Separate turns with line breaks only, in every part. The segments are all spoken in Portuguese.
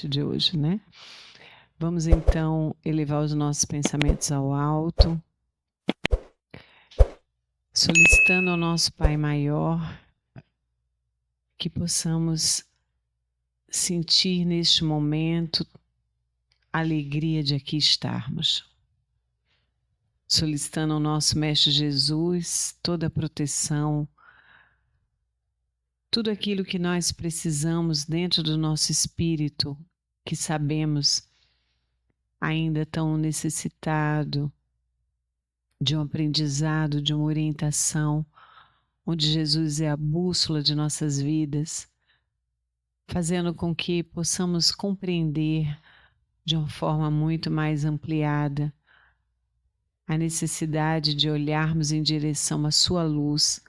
noite de hoje, né? Vamos então elevar os nossos pensamentos ao alto, solicitando ao nosso Pai Maior que possamos sentir neste momento a alegria de aqui estarmos. Solicitando ao nosso Mestre Jesus toda a proteção, tudo aquilo que nós precisamos dentro do nosso espírito, que sabemos ainda tão necessitado de um aprendizado, de uma orientação, onde Jesus é a bússola de nossas vidas, fazendo com que possamos compreender de uma forma muito mais ampliada a necessidade de olharmos em direção à sua luz,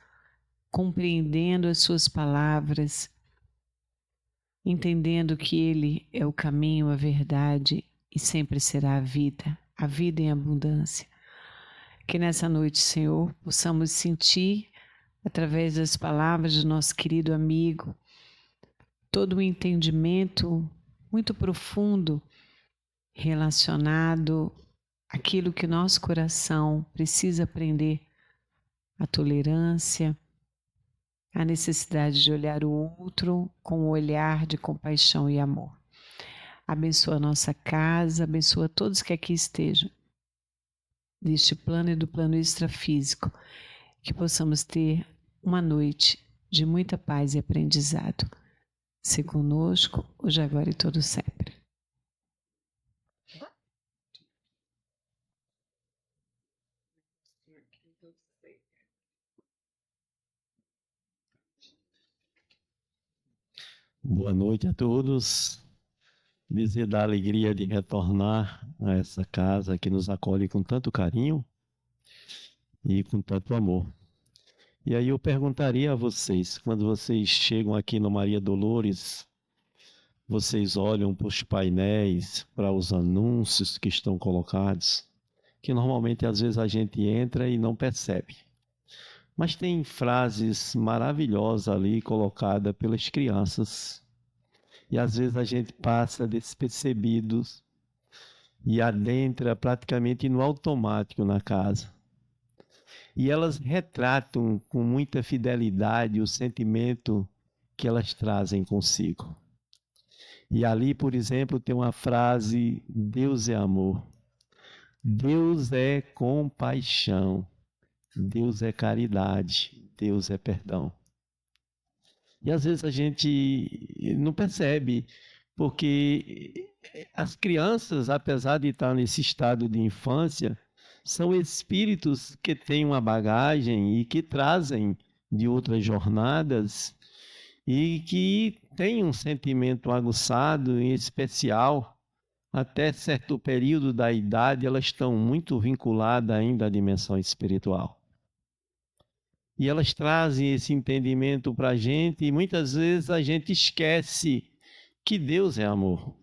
compreendendo as suas palavras, entendendo que Ele é o caminho, a verdade e sempre será a vida em abundância. Que nessa noite, Senhor, possamos sentir, através das palavras do nosso querido amigo, todo um entendimento muito profundo relacionado àquilo que nosso coração precisa aprender, a tolerância, a necessidade de olhar o outro com um olhar de compaixão e amor. Abençoa a nossa casa, abençoa todos que aqui estejam, deste plano e do plano extrafísico, que possamos ter uma noite de muita paz e aprendizado. Se conosco, hoje, agora e todo sempre.
Boa noite a todos. Dizer da alegria de retornar a essa casa que nos acolhe com tanto carinho e com tanto amor. E aí eu perguntaria a vocês, quando vocês chegam aqui no Maria Dolores, vocês olham para os painéis, para os anúncios que estão colocados, que normalmente às vezes a gente entra e não percebe. Mas tem frases maravilhosas ali colocadas pelas crianças. E às vezes a gente passa despercebidos e adentra praticamente no automático na casa. E elas retratam com muita fidelidade o sentimento que elas trazem consigo. E ali, por exemplo, tem uma frase: Deus é amor, Deus é compaixão, Deus é caridade, Deus é perdão. E às vezes a gente não percebe, porque as crianças, apesar de estar nesse estado de infância, são espíritos que têm uma bagagem e que trazem de outras jornadas e que têm um sentimento aguçado, em especial. Até certo período da idade, elas estão muito vinculadas ainda à dimensão espiritual. E elas trazem esse entendimento para a gente e muitas vezes a gente esquece que Deus é amor,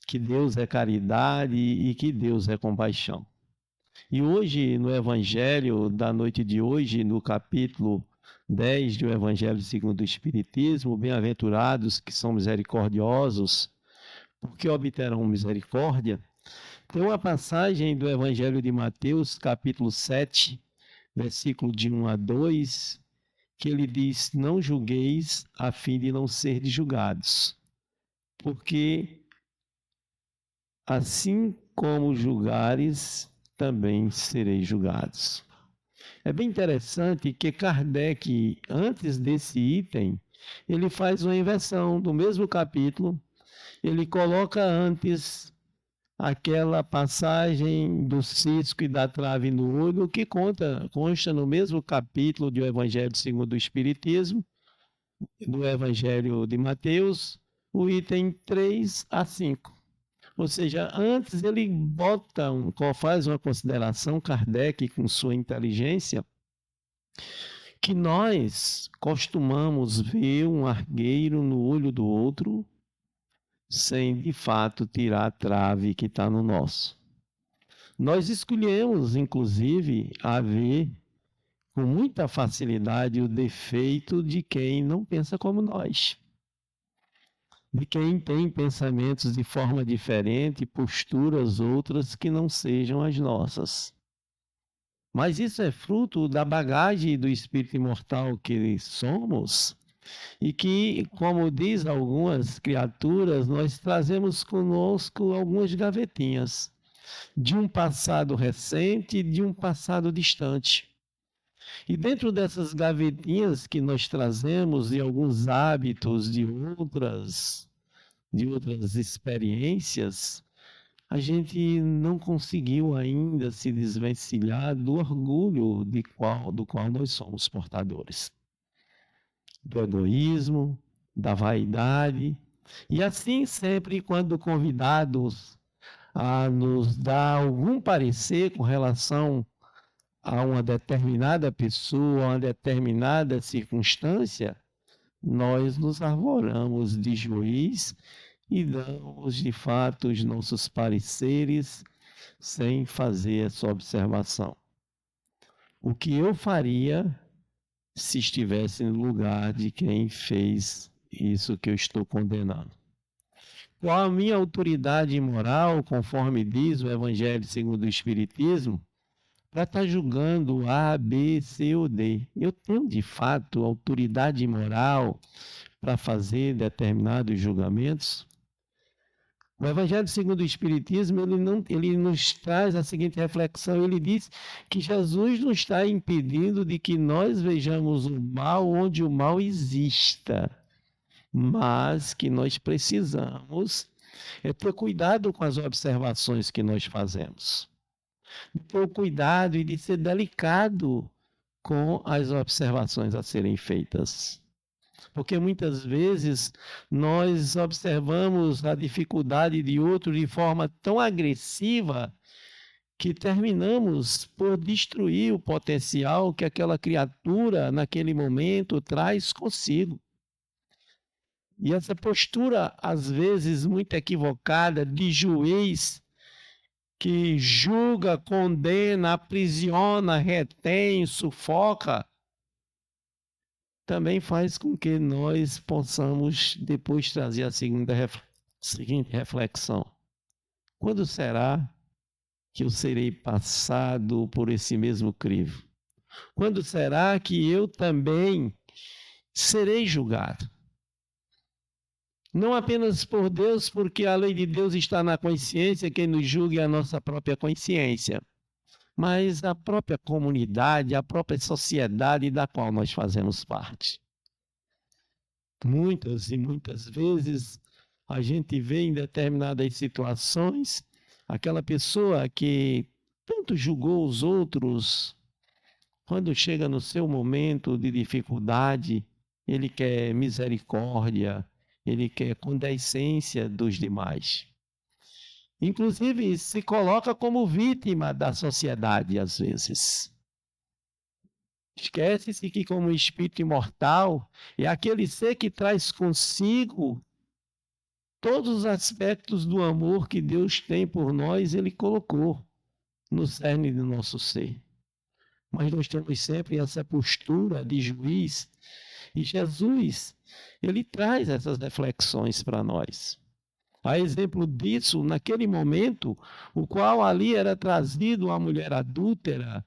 que Deus é caridade e que Deus é compaixão. E hoje, no Evangelho da noite de hoje, no capítulo 10 do Evangelho segundo o Espiritismo, bem-aventurados que são misericordiosos, porque obterão misericórdia, tem uma passagem do Evangelho de Mateus, capítulo 7, versículo de 1 a 2, que ele diz: não julgueis a fim de não serdes julgados, porque assim como julgares, também sereis julgados. É bem interessante que Kardec, antes desse item, ele faz uma inversão do mesmo capítulo. Ele coloca antes aquela passagem do cisco e da trave no olho, que consta no mesmo capítulo do Evangelho segundo o Espiritismo, do Evangelho de Mateus, o item 3 a 5. Ou seja, antes ele faz uma consideração, Kardec, com sua inteligência, que nós costumamos ver um argueiro no olho do outro, sem de fato tirar a trave que está no nosso. Nós escolhemos, inclusive, a ver com muita facilidade o defeito de quem não pensa como nós. de quem tem pensamentos de forma diferente, posturas outras que não sejam as nossas. Mas isso é fruto da bagagem do espírito imortal que somos e que, como diz algumas criaturas, nós trazemos conosco algumas gavetinhas de um passado recente e de um passado distante. E dentro dessas gavetinhas que nós trazemos e alguns hábitos de outras experiências, a gente não conseguiu ainda se desvencilhar do orgulho do qual nós somos portadores. Do egoísmo, da vaidade. E assim, sempre quando convidados a nos dar algum parecer com relação a uma determinada pessoa, a uma determinada circunstância, nós nos arvoramos de juiz e damos de fato os nossos pareceres sem fazer essa observação. O que eu faria se estivesse no lugar de quem fez isso que eu estou condenando? Qual a minha autoridade moral, conforme diz o Evangelho segundo o Espiritismo, para estar julgando A, B, C ou D? Eu tenho, de fato, autoridade moral para fazer determinados julgamentos? O Evangelho segundo o Espiritismo, ele nos traz a seguinte reflexão, ele diz que Jesus não está impedindo de que nós vejamos o mal onde o mal exista, mas que nós precisamos ter cuidado com as observações que nós fazemos. Ter cuidado e de ser delicado com as observações a serem feitas. Porque muitas vezes nós observamos a dificuldade de outro de forma tão agressiva que terminamos por destruir o potencial que aquela criatura naquele momento traz consigo. E essa postura, às vezes muito equivocada, de juiz que julga, condena, aprisiona, retém, sufoca, também faz com que nós possamos depois trazer a seguinte reflexão. Quando será que eu serei passado por esse mesmo crivo? Quando será que eu também serei julgado? Não apenas por Deus, porque a lei de Deus está na consciência, quem nos julga é a nossa própria consciência, mas a própria comunidade, a própria sociedade da qual nós fazemos parte. Muitas e muitas vezes a gente vê em determinadas situações aquela pessoa que tanto julgou os outros, quando chega no seu momento de dificuldade, ele quer misericórdia, ele quer condescência dos demais. Inclusive, se coloca como vítima da sociedade, às vezes. Esquece-se que, como espírito imortal, é aquele ser que traz consigo todos os aspectos do amor que Deus tem por nós, ele colocou no cerne do nosso ser. Mas nós temos sempre essa postura de juiz, e Jesus, ele traz essas reflexões para nós. A exemplo disso, naquele momento, o qual ali era trazido a mulher adúltera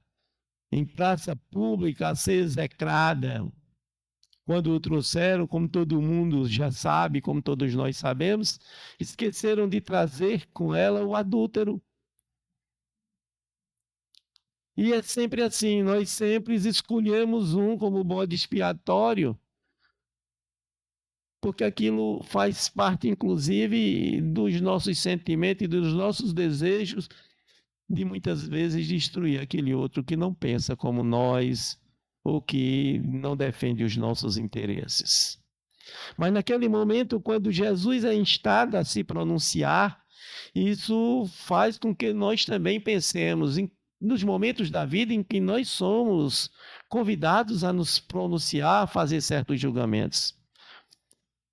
em praça pública a ser execrada. Quando o trouxeram, como todo mundo já sabe, como todos nós sabemos, esqueceram de trazer com ela o adúltero. E é sempre assim, nós sempre escolhemos um como bode expiatório, porque aquilo faz parte, inclusive, dos nossos sentimentos e dos nossos desejos de muitas vezes destruir aquele outro que não pensa como nós ou que não defende os nossos interesses. Mas naquele momento, quando Jesus é instado a se pronunciar, isso faz com que nós também pensemos nos momentos da vida em que nós somos convidados a nos pronunciar, a fazer certos julgamentos.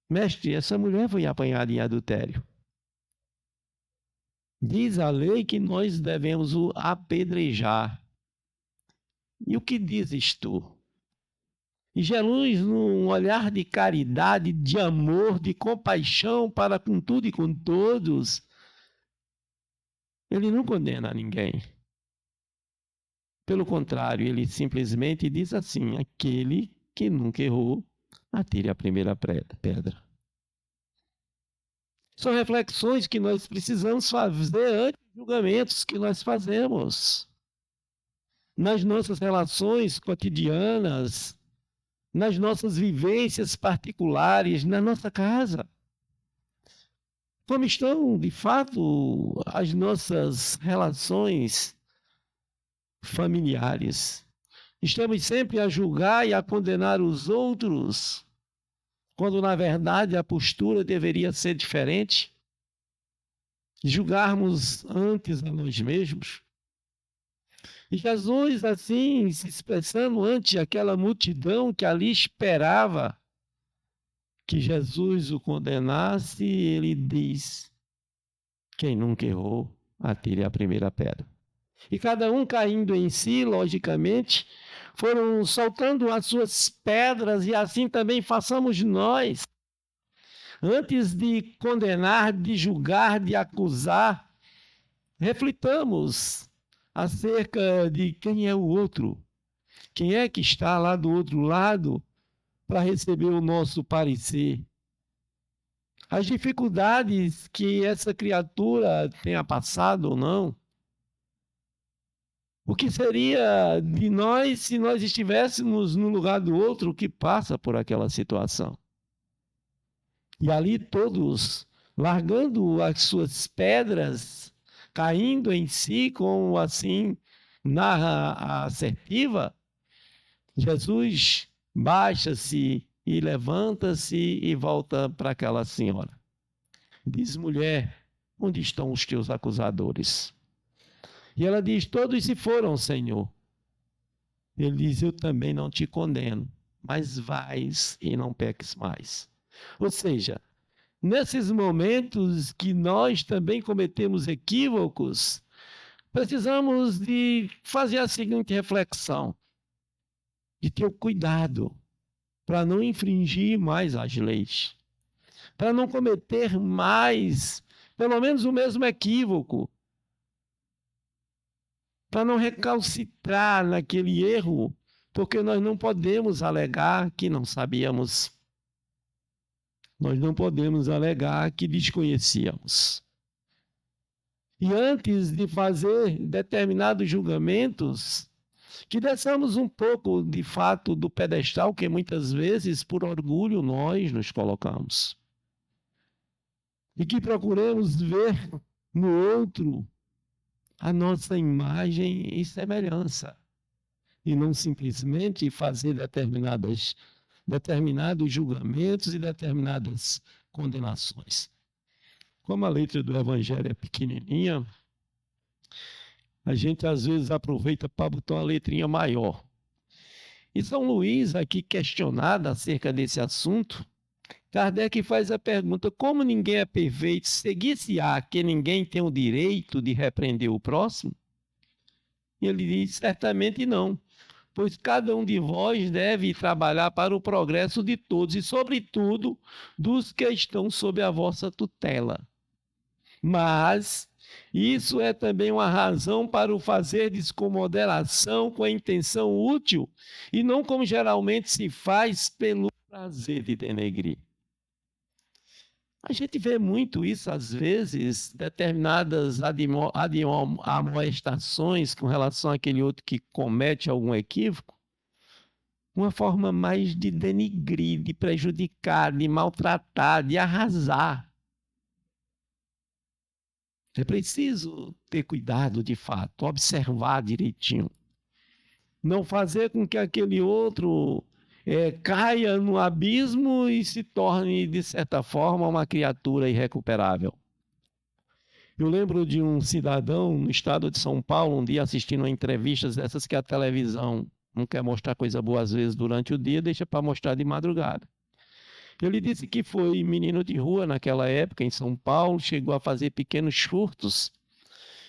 Mestre, essa mulher foi apanhada em adultério. Diz a lei que nós devemos o apedrejar. E o que dizes tu? E Jesus, num olhar de caridade, de amor, de compaixão para com tudo e com todos, ele não condena ninguém. Pelo contrário, ele simplesmente diz assim: aquele que nunca errou, atire a primeira pedra. São reflexões que nós precisamos fazer antes dos julgamentos que nós fazemos. Nas nossas relações cotidianas, nas nossas vivências particulares, na nossa casa. Como estão, de fato, as nossas relações familiares? Estamos sempre a julgar e a condenar os outros, quando, na verdade, a postura deveria ser diferente? Julgarmos antes a nós mesmos? E Jesus, assim, se expressando ante aquela multidão que ali esperava que Jesus o condenasse, ele diz: quem nunca errou, atire a primeira pedra. E cada um caindo em si, logicamente, foram soltando as suas pedras, e assim também façamos nós. Antes de condenar, de julgar, de acusar, reflitamos acerca de quem é o outro. Quem é que está lá do outro lado para receber o nosso parecer? As dificuldades que essa criatura tenha passado ou não. O que seria de nós se nós estivéssemos no lugar do outro que passa por aquela situação? E ali todos, largando as suas pedras, caindo em si, como assim narra a assertiva, Jesus baixa-se e levanta-se e volta para aquela senhora. Diz: mulher, onde estão os teus acusadores? E ela diz: todos se foram, Senhor. Ele diz: eu também não te condeno, mas vais e não peques mais. Ou seja, nesses momentos que nós também cometemos equívocos, precisamos de fazer a seguinte reflexão, de ter o cuidado para não infringir mais as leis, para não cometer mais, pelo menos o mesmo equívoco, para não recalcitrar naquele erro, porque nós não podemos alegar que não sabíamos. Nós não podemos alegar que desconhecíamos. E antes de fazer determinados julgamentos, que desçamos um pouco, de fato, do pedestal que muitas vezes, por orgulho, nós nos colocamos. E que procuremos ver no outro a nossa imagem e semelhança, e não simplesmente fazer determinados julgamentos e determinadas condenações. Como a letra do Evangelho é pequenininha, a gente às vezes aproveita para botar uma letrinha maior. E São Luís, aqui questionado acerca desse assunto, Kardec faz a pergunta: como ninguém é perfeito, seguir-se-á que ninguém tem o direito de repreender o próximo? E ele diz: certamente não, pois cada um de vós deve trabalhar para o progresso de todos e, sobretudo, dos que estão sob a vossa tutela. Mas isso é também uma razão para o fazerdes com moderação, com a intenção útil, e não como geralmente se faz pelo prazer de denegrir. A gente vê muito isso, às vezes, determinadas admoestações com relação àquele outro que comete algum equívoco, uma forma mais de denegrir, de prejudicar, de maltratar, de arrasar. É preciso ter cuidado, de fato, observar direitinho. Não fazer com que aquele outro caia no abismo e se torne, de certa forma, uma criatura irrecuperável. Eu lembro de um cidadão no estado de São Paulo, um dia assistindo a entrevistas dessas que a televisão não quer mostrar coisa boa às vezes durante o dia, deixa para mostrar de madrugada. Ele disse que foi menino de rua naquela época em São Paulo, chegou a fazer pequenos furtos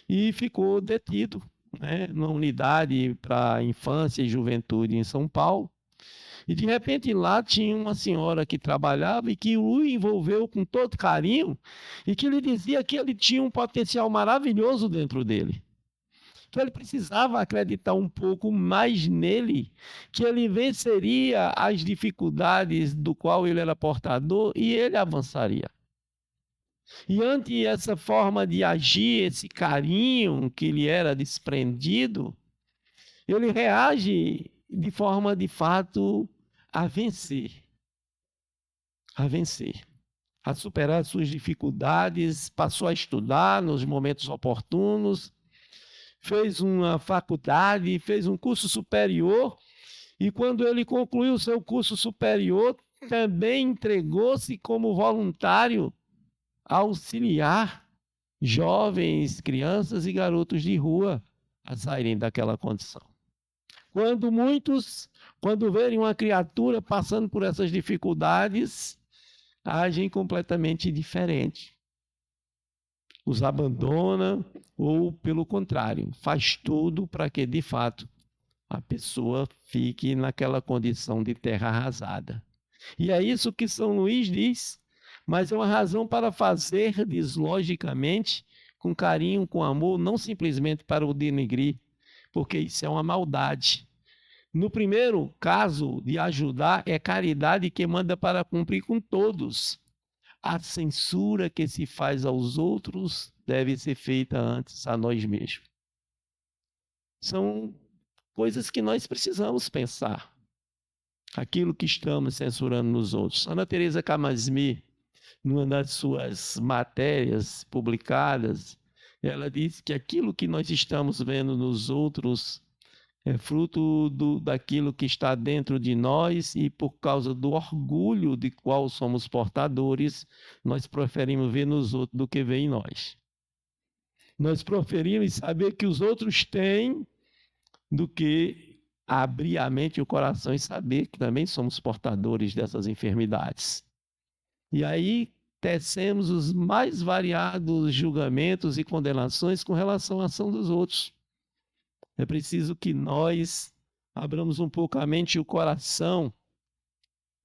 e ficou detido, né, numa unidade para infância e juventude em São Paulo. E de repente lá tinha uma senhora que trabalhava e que o envolveu com todo carinho e que lhe dizia que ele tinha um potencial maravilhoso dentro dele. Que ele precisava acreditar um pouco mais nele, que ele venceria as dificuldades do qual ele era portador e ele avançaria. E ante essa forma de agir, esse carinho que lhe era desprendido, ele reage de forma, de fato, a vencer, a superar suas dificuldades, passou a estudar nos momentos oportunos, fez uma faculdade, fez um curso superior, e quando ele concluiu o seu curso superior, também entregou-se como voluntário a auxiliar jovens, crianças e garotos de rua a saírem daquela condição. Quando verem uma criatura passando por essas dificuldades, agem completamente diferente. Os abandona ou, pelo contrário, faz tudo para que, de fato, a pessoa fique naquela condição de terra arrasada. E é isso que São Luís diz, mas é uma razão para fazer, diz logicamente, com carinho, com amor, não simplesmente para o denegrir, porque isso é uma maldade. No primeiro caso de ajudar, é caridade que manda para cumprir com todos. A censura que se faz aos outros deve ser feita antes a nós mesmos. São coisas que nós precisamos pensar. Aquilo que estamos censurando nos outros. Ana Teresa Camasmi, numa das suas matérias publicadas, ela disse que aquilo que nós estamos vendo nos outros é fruto daquilo que está dentro de nós e por causa do orgulho de qual somos portadores, nós preferimos ver nos outros do que ver em nós. Nós preferimos saber que os outros têm do que abrir a mente e o coração e saber que também somos portadores dessas enfermidades. E aí tecemos os mais variados julgamentos e condenações com relação à ação dos outros. É preciso que nós abramos um pouco a mente e o coração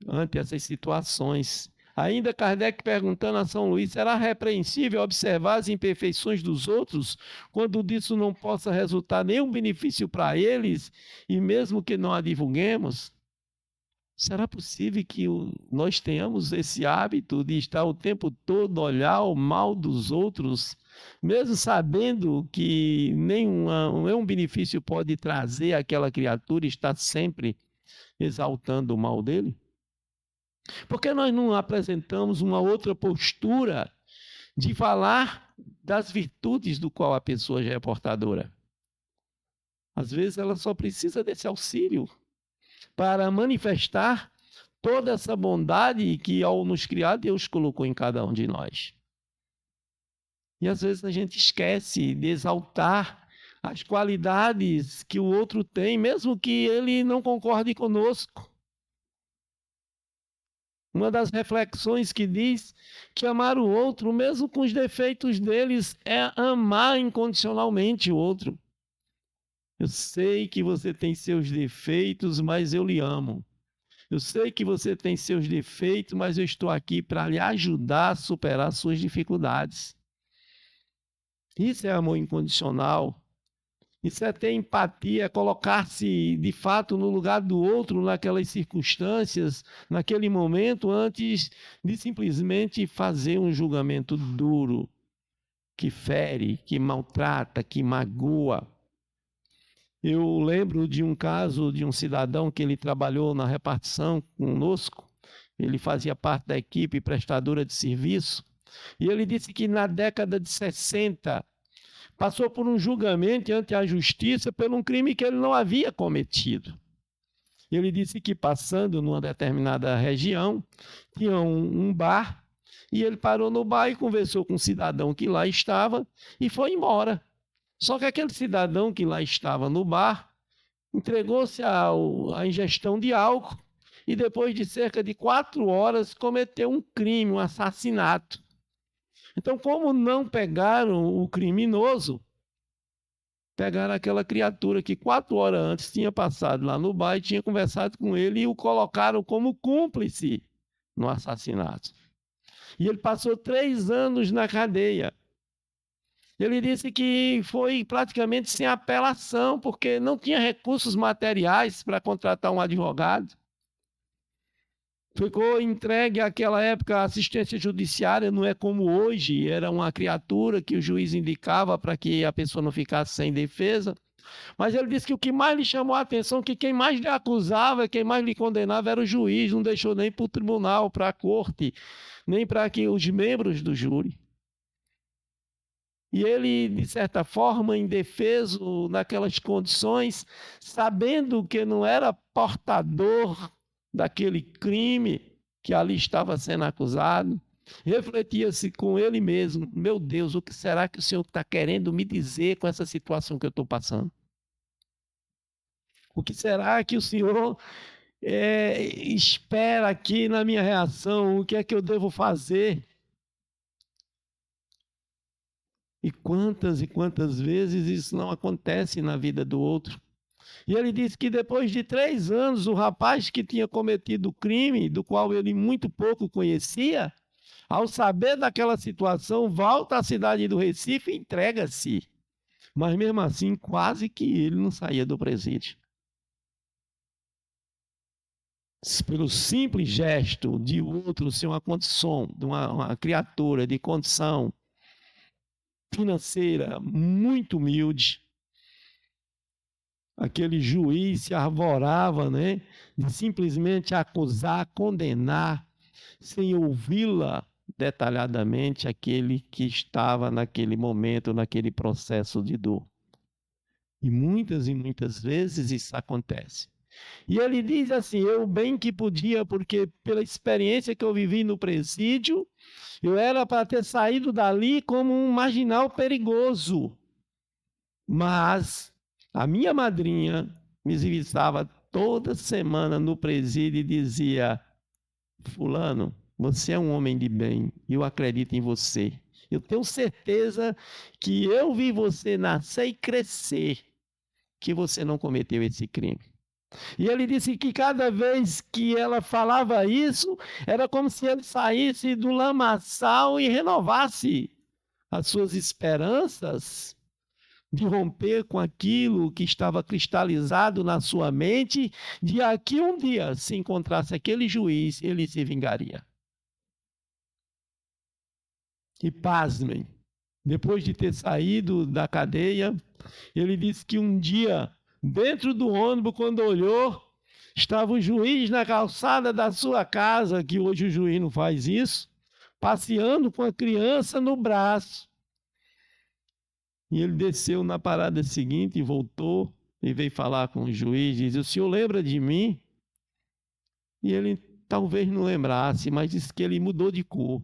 ante essas situações. Ainda Kardec perguntando a São Luís, será repreensível observar as imperfeições dos outros, quando disso não possa resultar nenhum benefício para eles, e mesmo que não a divulguemos? Será possível que nós tenhamos esse hábito de estar o tempo todo olhar o mal dos outros, mesmo sabendo que nenhum benefício pode trazer aquela criatura e estar sempre exaltando o mal dele? Por que nós não apresentamos uma outra postura de falar das virtudes do qual a pessoa já é portadora? Às vezes ela só precisa desse auxílio para manifestar toda essa bondade que, ao nos criar, Deus colocou em cada um de nós. E às vezes a gente esquece de exaltar as qualidades que o outro tem, mesmo que ele não concorde conosco. Uma das reflexões que diz que amar o outro, mesmo com os defeitos deles, é amar incondicionalmente o outro. Eu sei que você tem seus defeitos, mas eu lhe amo. Eu sei que você tem seus defeitos, mas eu estou aqui para lhe ajudar a superar suas dificuldades. Isso é amor incondicional. Isso é ter empatia, colocar-se de fato no lugar do outro, naquelas circunstâncias, naquele momento, antes de simplesmente fazer um julgamento duro, que fere, que maltrata, que magoa. Eu lembro de um caso de um cidadão que ele trabalhou na repartição conosco, ele fazia parte da equipe prestadora de serviço, e ele disse que na década de 60 passou por um julgamento ante a justiça por um crime que ele não havia cometido. Ele disse que passando numa determinada região, tinha um bar, e ele parou no bar e conversou com um cidadão que lá estava e foi embora. Só que aquele cidadão que lá estava no bar entregou-se à ingestão de álcool e depois de cerca de 4 horas cometeu um crime, um assassinato. Então, como não pegaram o criminoso, pegaram aquela criatura que 4 horas antes tinha passado lá no bar e tinha conversado com ele e o colocaram como cúmplice no assassinato. E ele passou 3 anos na cadeia. Ele disse que foi praticamente sem apelação, porque não tinha recursos materiais para contratar um advogado. Ficou entregue àquela época a assistência judiciária, não é como hoje, era uma criatura que o juiz indicava para que a pessoa não ficasse sem defesa. Mas ele disse que o que mais lhe chamou a atenção, que quem mais lhe acusava, quem mais lhe condenava era o juiz, não deixou nem para o tribunal, para a corte, nem para que os membros do júri. E ele, de certa forma, indefeso naquelas condições, sabendo que não era portador daquele crime que ali estava sendo acusado, refletia-se com ele mesmo: meu Deus, o que será que o Senhor está querendo me dizer com essa situação que eu estou passando? O que será que o Senhor espera aqui na minha reação? O que é que eu devo fazer? E quantas vezes isso não acontece na vida do outro? E ele disse que depois de 3 anos, o rapaz que tinha cometido o crime, do qual ele muito pouco conhecia, ao saber daquela situação, volta à cidade do Recife e entrega-se. Mas mesmo assim, quase que ele não saía do presídio. Pelo simples gesto de outro ser uma condição, de uma criatura de condição financeira muito humilde, aquele juiz se arvorava, né, de simplesmente acusar, condenar, sem ouvi-la detalhadamente aquele que estava naquele momento, naquele processo de dor. E muitas vezes isso acontece. E ele diz assim: eu bem que podia, porque pela experiência que eu vivi no presídio, eu era para ter saído dali como um marginal perigoso. Mas a minha madrinha me visitava toda semana no presídio e dizia: fulano, você é um homem de bem, eu acredito em você. Eu tenho certeza que eu vi você nascer e crescer, que você não cometeu esse crime. E ele disse que cada vez que ela falava isso, era como se ele saísse do lamaçal e renovasse as suas esperanças de romper com aquilo que estava cristalizado na sua mente, de que um dia, se encontrasse aquele juiz, ele se vingaria. E pasmem, depois de ter saído da cadeia, ele disse que um dia, dentro do ônibus, quando olhou, estava o juiz na calçada da sua casa, que hoje o juiz não faz isso, passeando com a criança no braço. E ele desceu na parada seguinte e voltou e veio falar com o juiz, diz: o senhor lembra de mim? E ele talvez não lembrasse, mas disse que ele mudou de cor.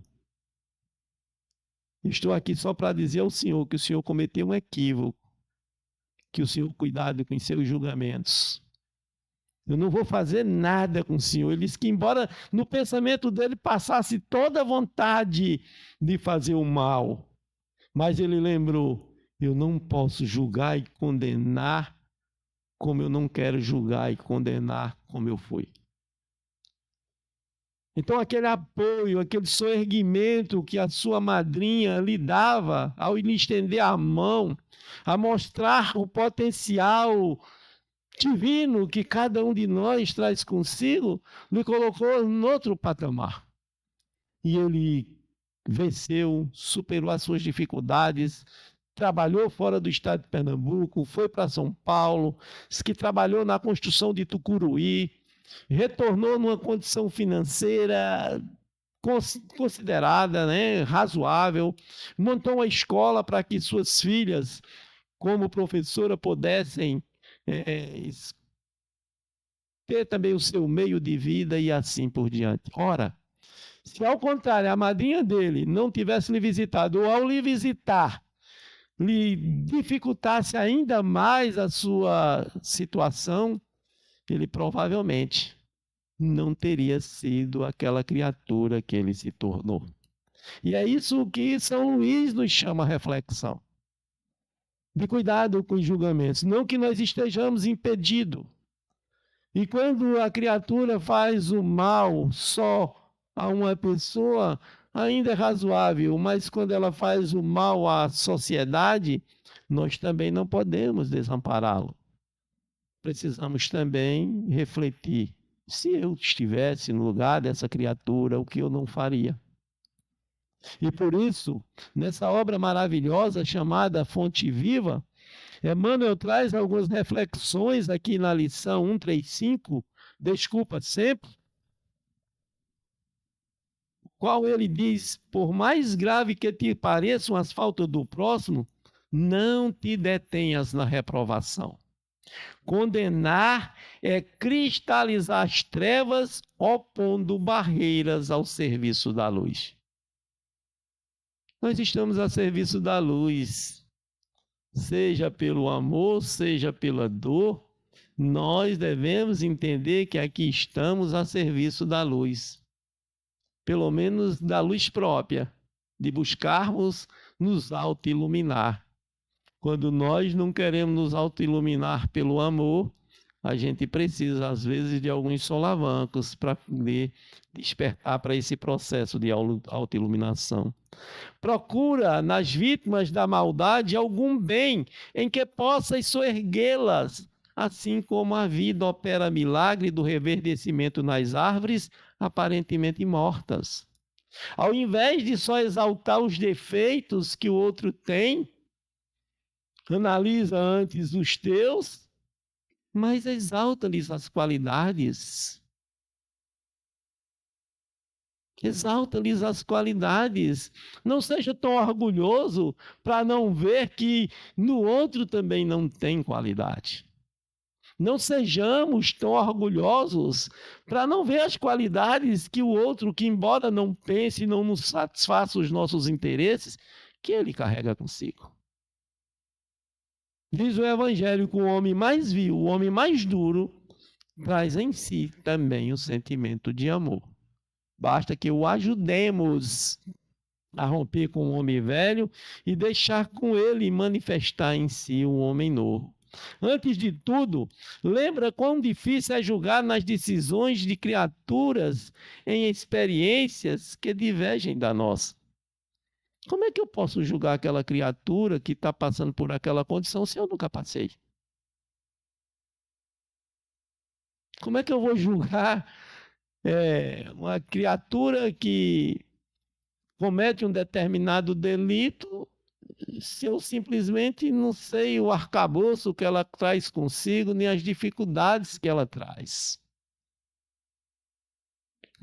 Estou aqui só para dizer ao senhor que o senhor cometeu um equívoco, que o senhor cuidado com seus julgamentos. Eu não vou fazer nada com o senhor. Ele disse que, embora no pensamento dele passasse toda a vontade de fazer o mal, mas ele lembrou: eu não posso julgar e condenar como eu não quero julgar e condenar como eu fui. Então, aquele apoio, aquele soerguimento que a sua madrinha lhe dava ao lhe estender a mão, a mostrar o potencial divino que cada um de nós traz consigo, lhe colocou em outro patamar. E ele venceu, superou as suas dificuldades, trabalhou fora do estado de Pernambuco, foi para São Paulo, que trabalhou na construção de Tucuruí, retornou numa condição financeira considerada, né, razoável, montou uma escola para que suas filhas, como professora, pudessem ter também o seu meio de vida e assim por diante. Ora, se ao contrário a madrinha dele não tivesse lhe visitado, ou ao lhe visitar, lhe dificultasse ainda mais a sua situação, ele provavelmente não teria sido aquela criatura que ele se tornou. E é isso que São Luís nos chama a reflexão. de cuidado com os julgamentos, não que nós estejamos impedidos. E quando a criatura faz o mal só a uma pessoa, ainda é razoável, mas quando ela faz o mal à sociedade, nós também não podemos desampará-lo. Precisamos também refletir. Se eu estivesse no lugar dessa criatura, o que eu não faria? E por isso, nessa obra maravilhosa chamada Fonte Viva, Emmanuel traz algumas reflexões aqui na lição 135, Desculpa Sempre, qual ele diz: por mais grave que te pareçam as faltas do próximo, não te detenhas na reprovação. Condenar é cristalizar as trevas, opondo barreiras ao serviço da luz. Nós estamos a serviço da luz, seja pelo amor, seja pela dor, nós devemos entender que aqui estamos a serviço da luz, pelo menos da luz própria, de buscarmos nos auto-iluminar. Quando nós não queremos nos auto-iluminar pelo amor, a gente precisa, às vezes, de alguns solavancos para poder despertar para esse processo de auto-iluminação. Procura nas vítimas da maldade algum bem em que possas soerguê-las, assim como a vida opera milagre do reverdecimento nas árvores aparentemente mortas. Ao invés de só exaltar os defeitos que o outro tem, analisa antes os teus, mas exalta-lhes as qualidades. Exalta-lhes as qualidades. Não seja tão orgulhoso para não ver que no outro também não tem qualidade. Não sejamos tão orgulhosos para não ver as qualidades que o outro, que embora não pense, não nos satisfaça os nossos interesses, que ele carrega consigo. Diz o Evangelho que o homem mais vil, o homem mais duro, traz em si também o sentimento de amor. Basta que o ajudemos a romper com o homem velho e deixar com ele manifestar em si o homem novo. Antes de tudo, lembra quão difícil é julgar nas decisões de criaturas em experiências que divergem da nossa. Como é que eu posso julgar aquela criatura que está passando por aquela condição se eu nunca passei? Como é que eu vou julgar uma criatura que comete um determinado delito se eu simplesmente não sei o arcabouço que ela traz consigo, nem as dificuldades que ela traz?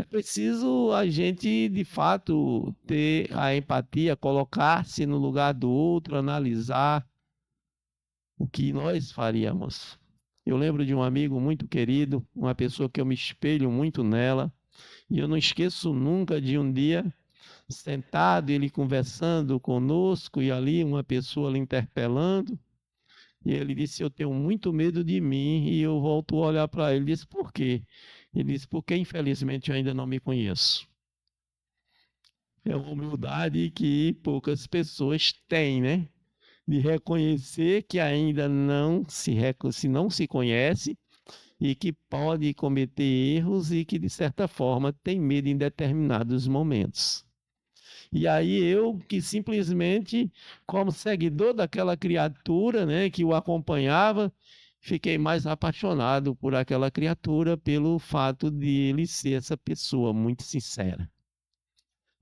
É preciso a gente, de fato, ter a empatia, colocar-se no lugar do outro, analisar o que nós faríamos. Eu lembro de um amigo muito querido, uma pessoa que eu me espelho muito nela, e eu não esqueço nunca de um dia, sentado, ele conversando conosco, e ali uma pessoa lhe interpelando, e ele disse: eu tenho muito medo de mim. E eu volto a olhar para ele e disse: por quê? Ele disse: porque infelizmente eu ainda não me conheço. É uma humildade que poucas pessoas têm, né? De reconhecer que ainda não se conhece e que pode cometer erros e que, de certa forma, tem medo em determinados momentos. E aí eu, que simplesmente, como seguidor daquela criatura, né, que o acompanhava, fiquei mais apaixonado por aquela criatura pelo fato de ele ser essa pessoa muito sincera.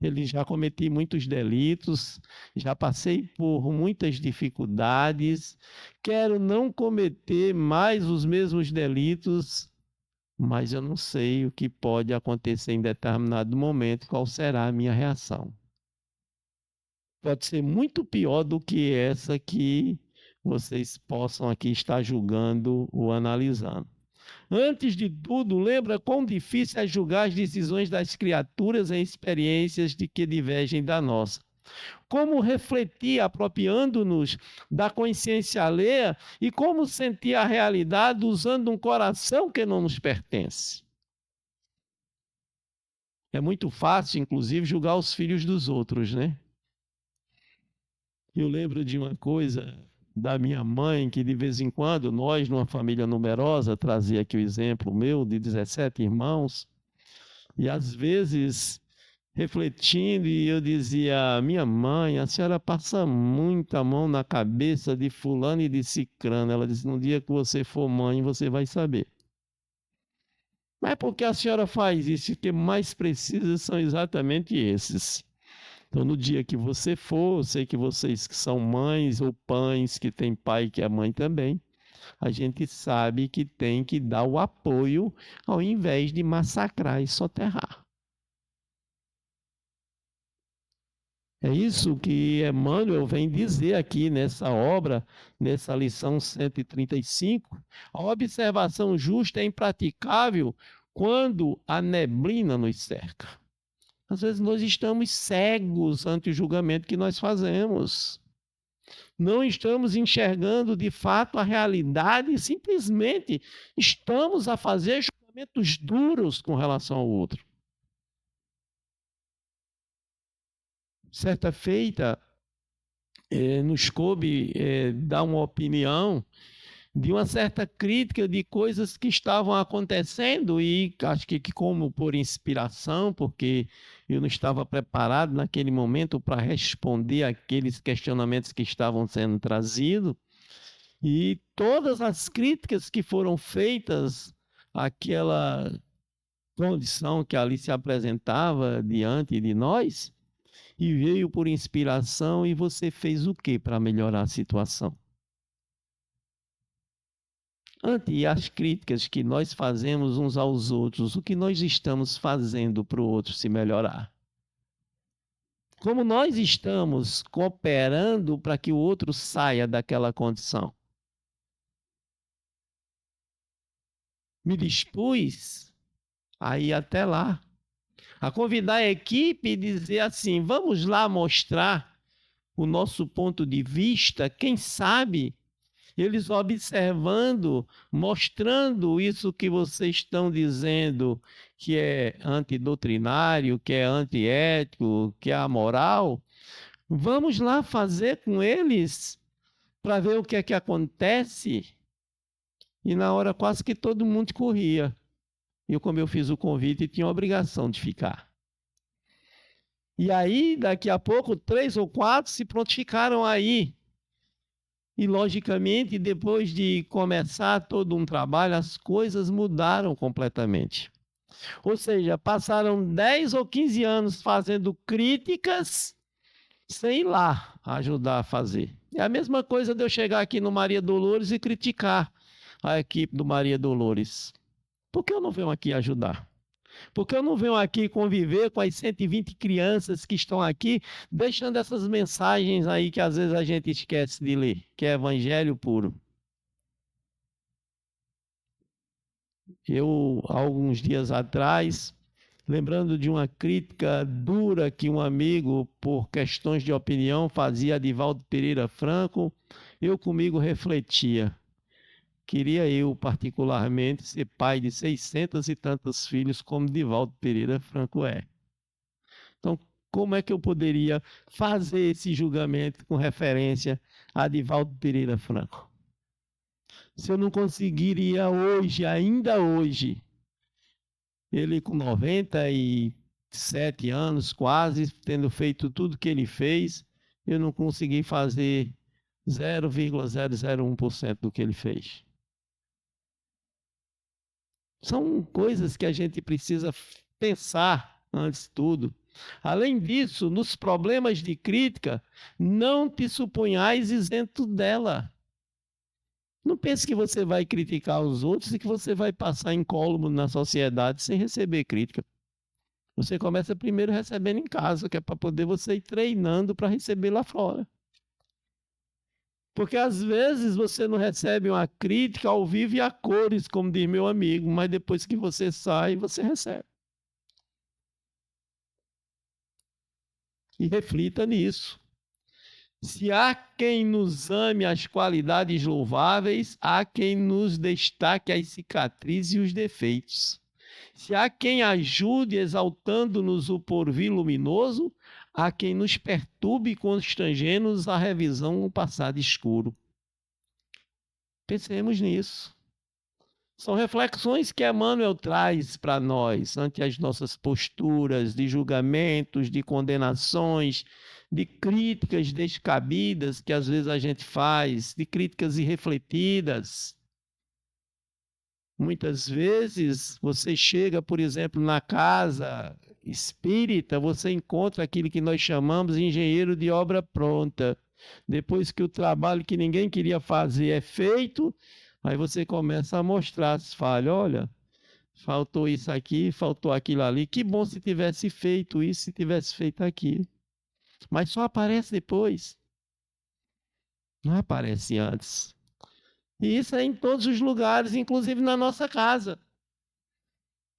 Ele já cometi muitos delitos, já passei por muitas dificuldades, quero não cometer mais os mesmos delitos, mas eu não sei o que pode acontecer em determinado momento, qual será a minha reação. Pode ser muito pior do que essa que vocês possam aqui estar julgando ou analisando. Antes de tudo, lembra quão difícil é julgar as decisões das criaturas em experiências de que divergem da nossa. Como refletir apropriando-nos da consciência alheia e como sentir a realidade usando um coração que não nos pertence. É muito fácil, inclusive, julgar os filhos dos outros, né? Eu lembro de uma coisa da minha mãe, que de vez em quando, nós, numa família numerosa, trazia aqui o exemplo meu, de 17 irmãos, e às vezes, refletindo, e eu dizia, minha mãe, a senhora passa muita mão na cabeça de fulano e de cicrano. Ela disse, no dia que você for mãe, você vai saber. Mas por que a senhora faz isso? Porque mais precisos são exatamente esses. Então, no dia que você for, eu sei que vocês que são mães ou pães, que têm pai que é mãe também, a gente sabe que tem que dar o apoio ao invés de massacrar e soterrar. É isso que Emmanuel vem dizer aqui nessa obra, nessa lição 135. A observação justa é impraticável quando a neblina nos cerca. Às vezes nós estamos cegos ante o julgamento que nós fazemos. Não estamos enxergando de fato a realidade e simplesmente estamos a fazer julgamentos duros com relação ao outro. Certa feita, nos coube dar uma opinião de uma certa crítica de coisas que estavam acontecendo e acho que como por inspiração, porque eu não estava preparado naquele momento para responder aqueles questionamentos que estavam sendo trazidos, e todas as críticas que foram feitas àquela condição que ali se apresentava diante de nós, e veio por inspiração, e você fez o que para melhorar a situação? Ante as críticas que nós fazemos uns aos outros, o que nós estamos fazendo para o outro se melhorar? Como nós estamos cooperando para que o outro saia daquela condição? Me dispus a ir até lá, a convidar a equipe e dizer assim, vamos lá mostrar o nosso ponto de vista, quem sabe eles observando, mostrando isso que vocês estão dizendo que é antidoutrinário, que é antiético, que é amoral, vamos lá fazer com eles para ver o que é que acontece. E na hora quase que todo mundo corria. Eu, como eu fiz o convite, tinha a obrigação de ficar. E aí, daqui a pouco, 3 ou 4 se prontificaram aí. E, logicamente, depois de começar todo um trabalho, as coisas mudaram completamente. Ou seja, passaram 10 ou 15 anos fazendo críticas sem ir lá ajudar a fazer. É a mesma coisa de eu chegar aqui no Maria Dolores e criticar a equipe do Maria Dolores. Por que eu não venho aqui ajudar? Porque eu não venho aqui conviver com as 120 crianças que estão aqui, deixando essas mensagens aí que às vezes a gente esquece de ler, que é evangelho puro. Eu, alguns dias atrás, lembrando de uma crítica dura que um amigo, por questões de opinião, fazia a Divaldo Pereira Franco, eu comigo refletia. Queria eu, particularmente, ser pai de 600 e tantos filhos como Divaldo Pereira Franco é. Então, como é que eu poderia fazer esse julgamento com referência a Divaldo Pereira Franco? Se eu não conseguiria hoje, ainda hoje, ele com 97 anos, quase, tendo feito tudo que ele fez, eu não consegui fazer 0,001% do que ele fez. São coisas que a gente precisa pensar antes de tudo. Além disso, nos problemas de crítica, não te suponhais isento dela. Não pense que você vai criticar os outros e que você vai passar incólume na sociedade sem receber crítica. Você começa primeiro recebendo em casa, que é para poder você ir treinando para receber lá fora. Porque às vezes você não recebe uma crítica ao vivo e a cores, como diz meu amigo, mas depois que você sai, você recebe. E reflita nisso. Se há quem nos ame as qualidades louváveis, há quem nos destaque as cicatrizes e os defeitos. Se há quem ajude exaltando-nos o porvir luminoso, há quem nos perturbe constrangendo-nos a revisão no passado escuro. Pensemos nisso. São reflexões que Emmanuel traz para nós ante as nossas posturas de julgamentos, de condenações, de críticas descabidas que às vezes a gente faz, de críticas irrefletidas. Muitas vezes você chega, por exemplo, na casa espírita, você encontra aquilo que nós chamamos de engenheiro de obra pronta. Depois que o trabalho que ninguém queria fazer é feito, aí você começa a mostrar as falhas. Olha, faltou isso aqui, faltou aquilo ali. Que bom se tivesse feito isso, se tivesse feito aquilo. Mas só aparece depois. Não aparece antes. E isso é em todos os lugares, inclusive na nossa casa.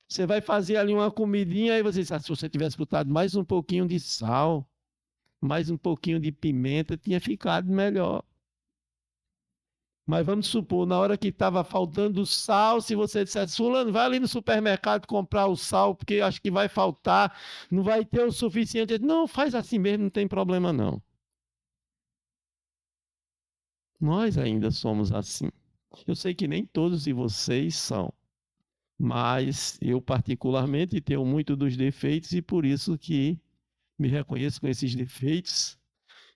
Você vai fazer ali uma comidinha, aí você diz, se você tivesse botado mais um pouquinho de sal, mais um pouquinho de pimenta, tinha ficado melhor. Mas vamos supor, na hora que estava faltando sal, se você dissesse, fulano, vai ali no supermercado comprar o sal, porque acho que vai faltar, não vai ter o suficiente. Não, faz assim mesmo, não tem problema não. Nós ainda somos assim. Eu sei que nem todos de vocês são, mas eu particularmente tenho muito dos defeitos e por isso que me reconheço com esses defeitos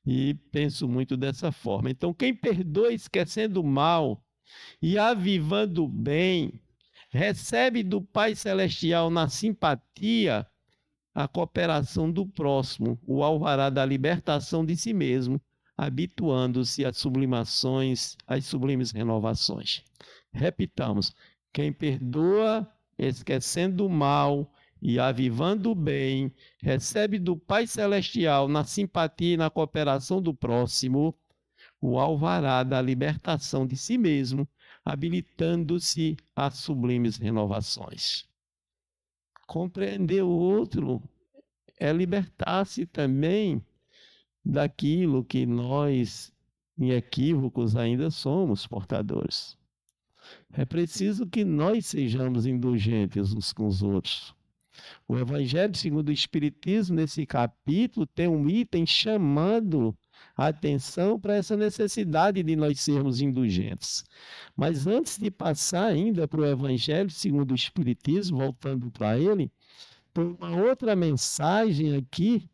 e penso muito dessa forma. Então, quem perdoa esquecendo o mal e avivando o bem, recebe do Pai Celestial na simpatia a cooperação do próximo, o alvará da libertação de si mesmo, habituando-se às sublimações, às sublimes renovações. Repitamos, quem perdoa, esquecendo o mal e avivando o bem, recebe do Pai Celestial, na simpatia e na cooperação do próximo, o alvará da libertação de si mesmo, habilitando-se às sublimes renovações. Compreender o outro é libertar-se também daquilo que nós, em equívocos, ainda somos portadores. É preciso que nós sejamos indulgentes uns com os outros. O Evangelho segundo o Espiritismo, nesse capítulo, tem um item chamando a atenção para essa necessidade de nós sermos indulgentes. Mas antes de passar ainda para o Evangelho segundo o Espiritismo, voltando para ele, tem uma outra mensagem aqui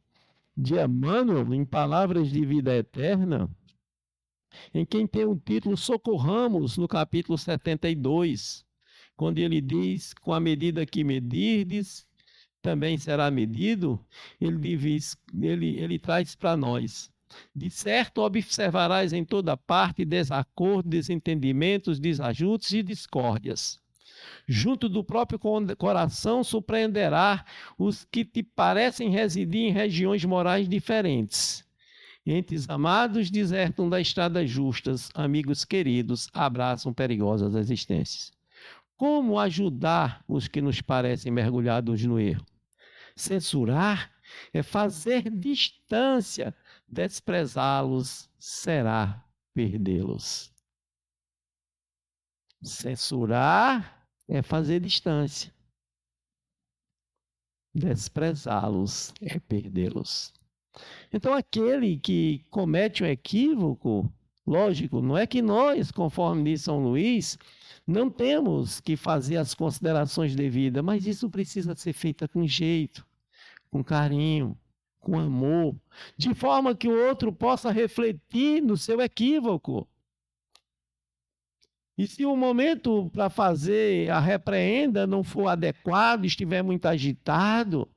de Emmanuel, em Palavras de Vida Eterna, em quem tem o título Socorramos, no capítulo 72, quando ele diz, com a medida que medirdes, também será medido, ele traz para nós. De certo, observarás em toda parte desacordo, desentendimentos, desajustes e discórdias. Junto do próprio coração surpreenderá os que te parecem residir em regiões morais diferentes. Entes amados desertam da estrada justas, amigos queridos abraçam perigosas existências. Como ajudar os que nos parecem mergulhados no erro? Censurar é fazer distância, desprezá-los será perdê-los. Censurar é fazer distância, desprezá-los é perdê-los. Então, aquele que comete um equívoco, lógico, não é que nós, conforme diz São Luís, não temos que fazer as considerações devidas, mas isso precisa ser feito com jeito, com carinho, com amor, de forma que o outro possa refletir no seu equívoco. E se o momento para fazer a repreenda não for adequado, estiver muito agitado,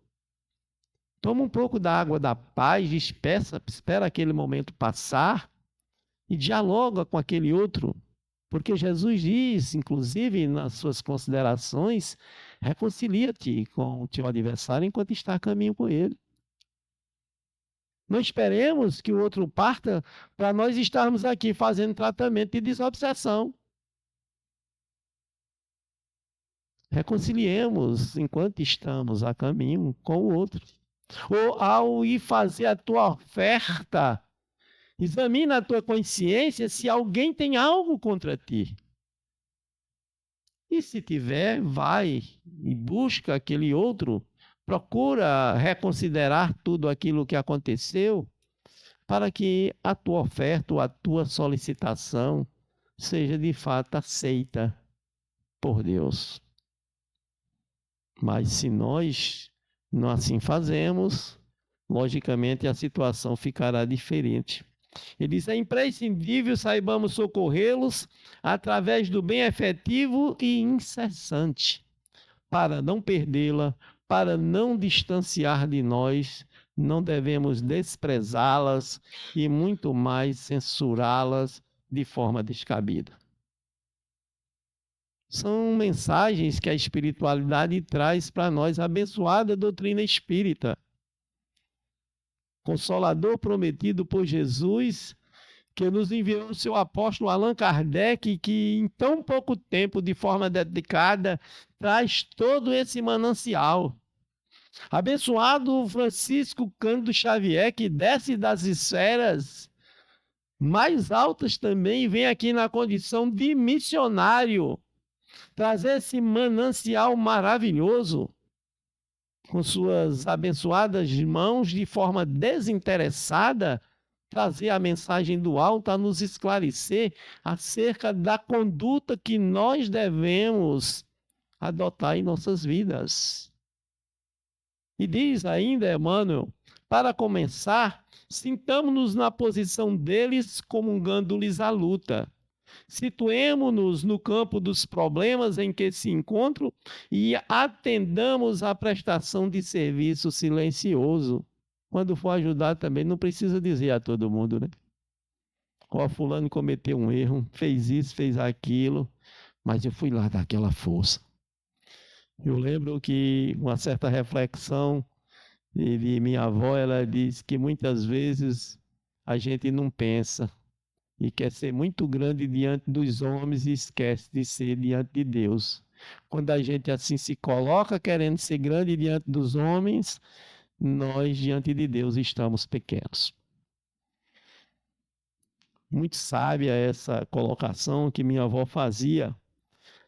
toma um pouco da água da paz, espera aquele momento passar e dialoga com aquele outro. Porque Jesus diz, inclusive nas suas considerações, reconcilia-te com o teu adversário enquanto está a caminho com ele. Não esperemos que o outro parta para nós estarmos aqui fazendo tratamento de desobsessão. Reconciliemos enquanto estamos a caminho com o outro. Ou ao ir fazer a tua oferta, examina a tua consciência se alguém tem algo contra ti. E se tiver, vai e busca aquele outro, procura reconsiderar tudo aquilo que aconteceu, para que a tua oferta ou a tua solicitação seja de fato aceita por Deus. Mas se nós não assim fazemos, logicamente a situação ficará diferente. Ele diz: é imprescindível saibamos socorrê-los através do bem efetivo e incessante, para não perdê-la, para não distanciar de nós, não devemos desprezá-las e muito mais censurá-las de forma descabida. São mensagens que a espiritualidade traz para nós, a abençoada doutrina espírita. Consolador prometido por Jesus, que nos enviou o seu apóstolo Allan Kardec, que em tão pouco tempo, de forma dedicada, traz todo esse manancial. Abençoado Francisco Cândido Xavier, que desce das esferas mais altas também, vem aqui na condição de missionário, trazer esse manancial maravilhoso, com suas abençoadas mãos, de forma desinteressada, trazer a mensagem do alto a nos esclarecer acerca da conduta que nós devemos adotar em nossas vidas. E diz ainda Emmanuel, para começar, sintamo-nos na posição deles, comungando-lhes a luta. Situemo-nos no campo dos problemas em que se encontram e atendamos à prestação de serviço silencioso. Quando for ajudar também, não precisa dizer a todo mundo, né? Ó, fulano cometeu um erro, fez isso, fez aquilo, mas eu fui lá dar aquela força. Eu lembro que uma certa reflexão de minha avó, ela diz que muitas vezes a gente não pensa e quer ser muito grande diante dos homens e esquece de ser diante de Deus. Quando a gente assim se coloca querendo ser grande diante dos homens, nós diante de Deus estamos pequenos. Muito sábia essa colocação que minha avó fazia.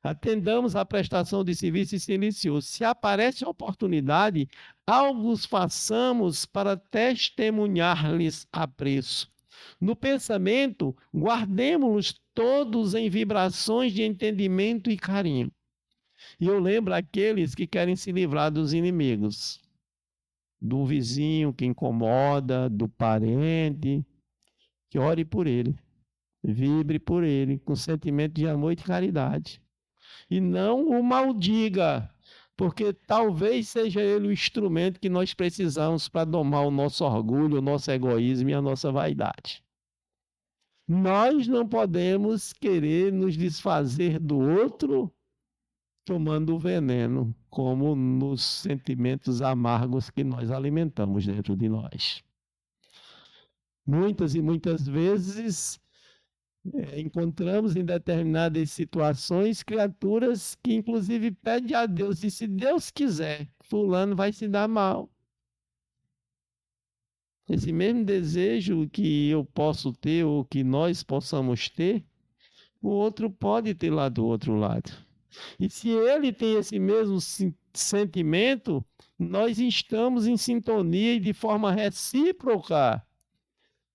Atendamos à prestação de serviço silencioso. Se aparece a oportunidade, algo façamos para testemunhar-lhes apreço. No pensamento, guardemos-los todos em vibrações de entendimento e carinho. E eu lembro aqueles que querem se livrar dos inimigos, do vizinho que incomoda, do parente, que ore por ele, vibre por ele, com sentimento de amor e de caridade. E não o maldiga, porque talvez seja ele o instrumento que nós precisamos para domar o nosso orgulho, o nosso egoísmo e a nossa vaidade. Nós não podemos querer nos desfazer do outro tomando o veneno, como nos sentimentos amargos que nós alimentamos dentro de nós. Muitas e muitas vezes encontramos em determinadas situações criaturas que inclusive pedem a Deus, e se Deus quiser, fulano vai se dar mal. Esse mesmo desejo que eu posso ter ou que nós possamos ter, o outro pode ter lá do outro lado. E se ele tem esse mesmo sentimento, nós estamos em sintonia e de forma recíproca.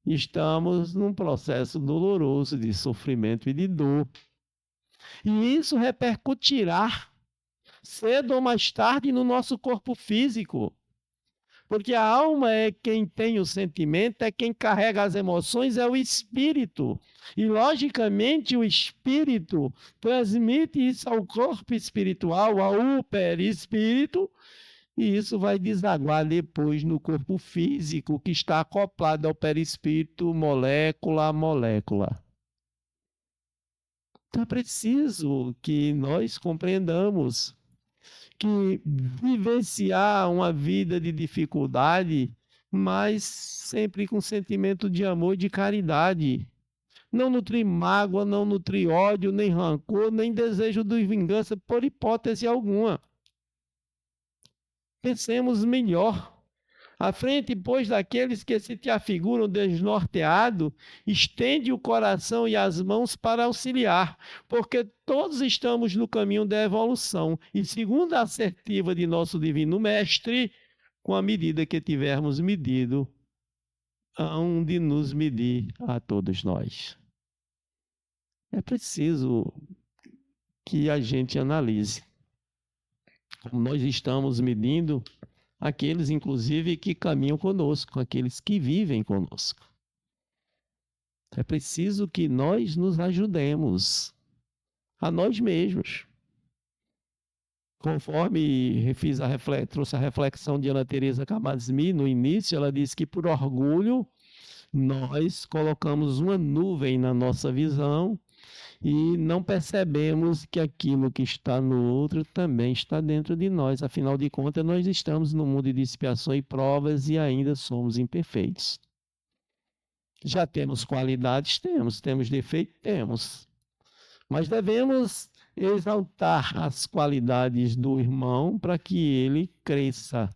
Estamos num processo doloroso de sofrimento e de dor. E isso repercutirá cedo ou mais tarde no nosso corpo físico. Porque a alma é quem tem o sentimento, é quem carrega as emoções, é o espírito. E, logicamente, o espírito transmite isso ao corpo espiritual, ao perispírito, e isso vai desaguar depois no corpo físico, que está acoplado ao perispírito, molécula a molécula. Então é preciso que nós compreendamos que vivenciar uma vida de dificuldade, mas sempre com sentimento de amor e de caridade. Não nutrir mágoa, não nutrir ódio, nem rancor, nem desejo de vingança, por hipótese alguma. Pensemos melhor. À frente, pois, daqueles que se te afiguram desnorteado, estende o coração e as mãos para auxiliar, porque todos estamos no caminho da evolução, e segundo a assertiva de nosso Divino Mestre, com a medida que tivermos medido, hão de nos medir a todos nós. É preciso que a gente analise como nós estamos medindo aqueles, inclusive, que caminham conosco, aqueles que vivem conosco. É preciso que nós nos ajudemos a nós mesmos. Conforme trouxe a reflexão de Ana Teresa Camasmi no início, ela disse que por orgulho nós colocamos uma nuvem na nossa visão e não percebemos que aquilo que está no outro também está dentro de nós. Afinal de contas, nós estamos no mundo de expiação e provas e ainda somos imperfeitos. Já temos qualidades? Temos. Temos defeito? Temos. Mas devemos exaltar as qualidades do irmão para que ele cresça.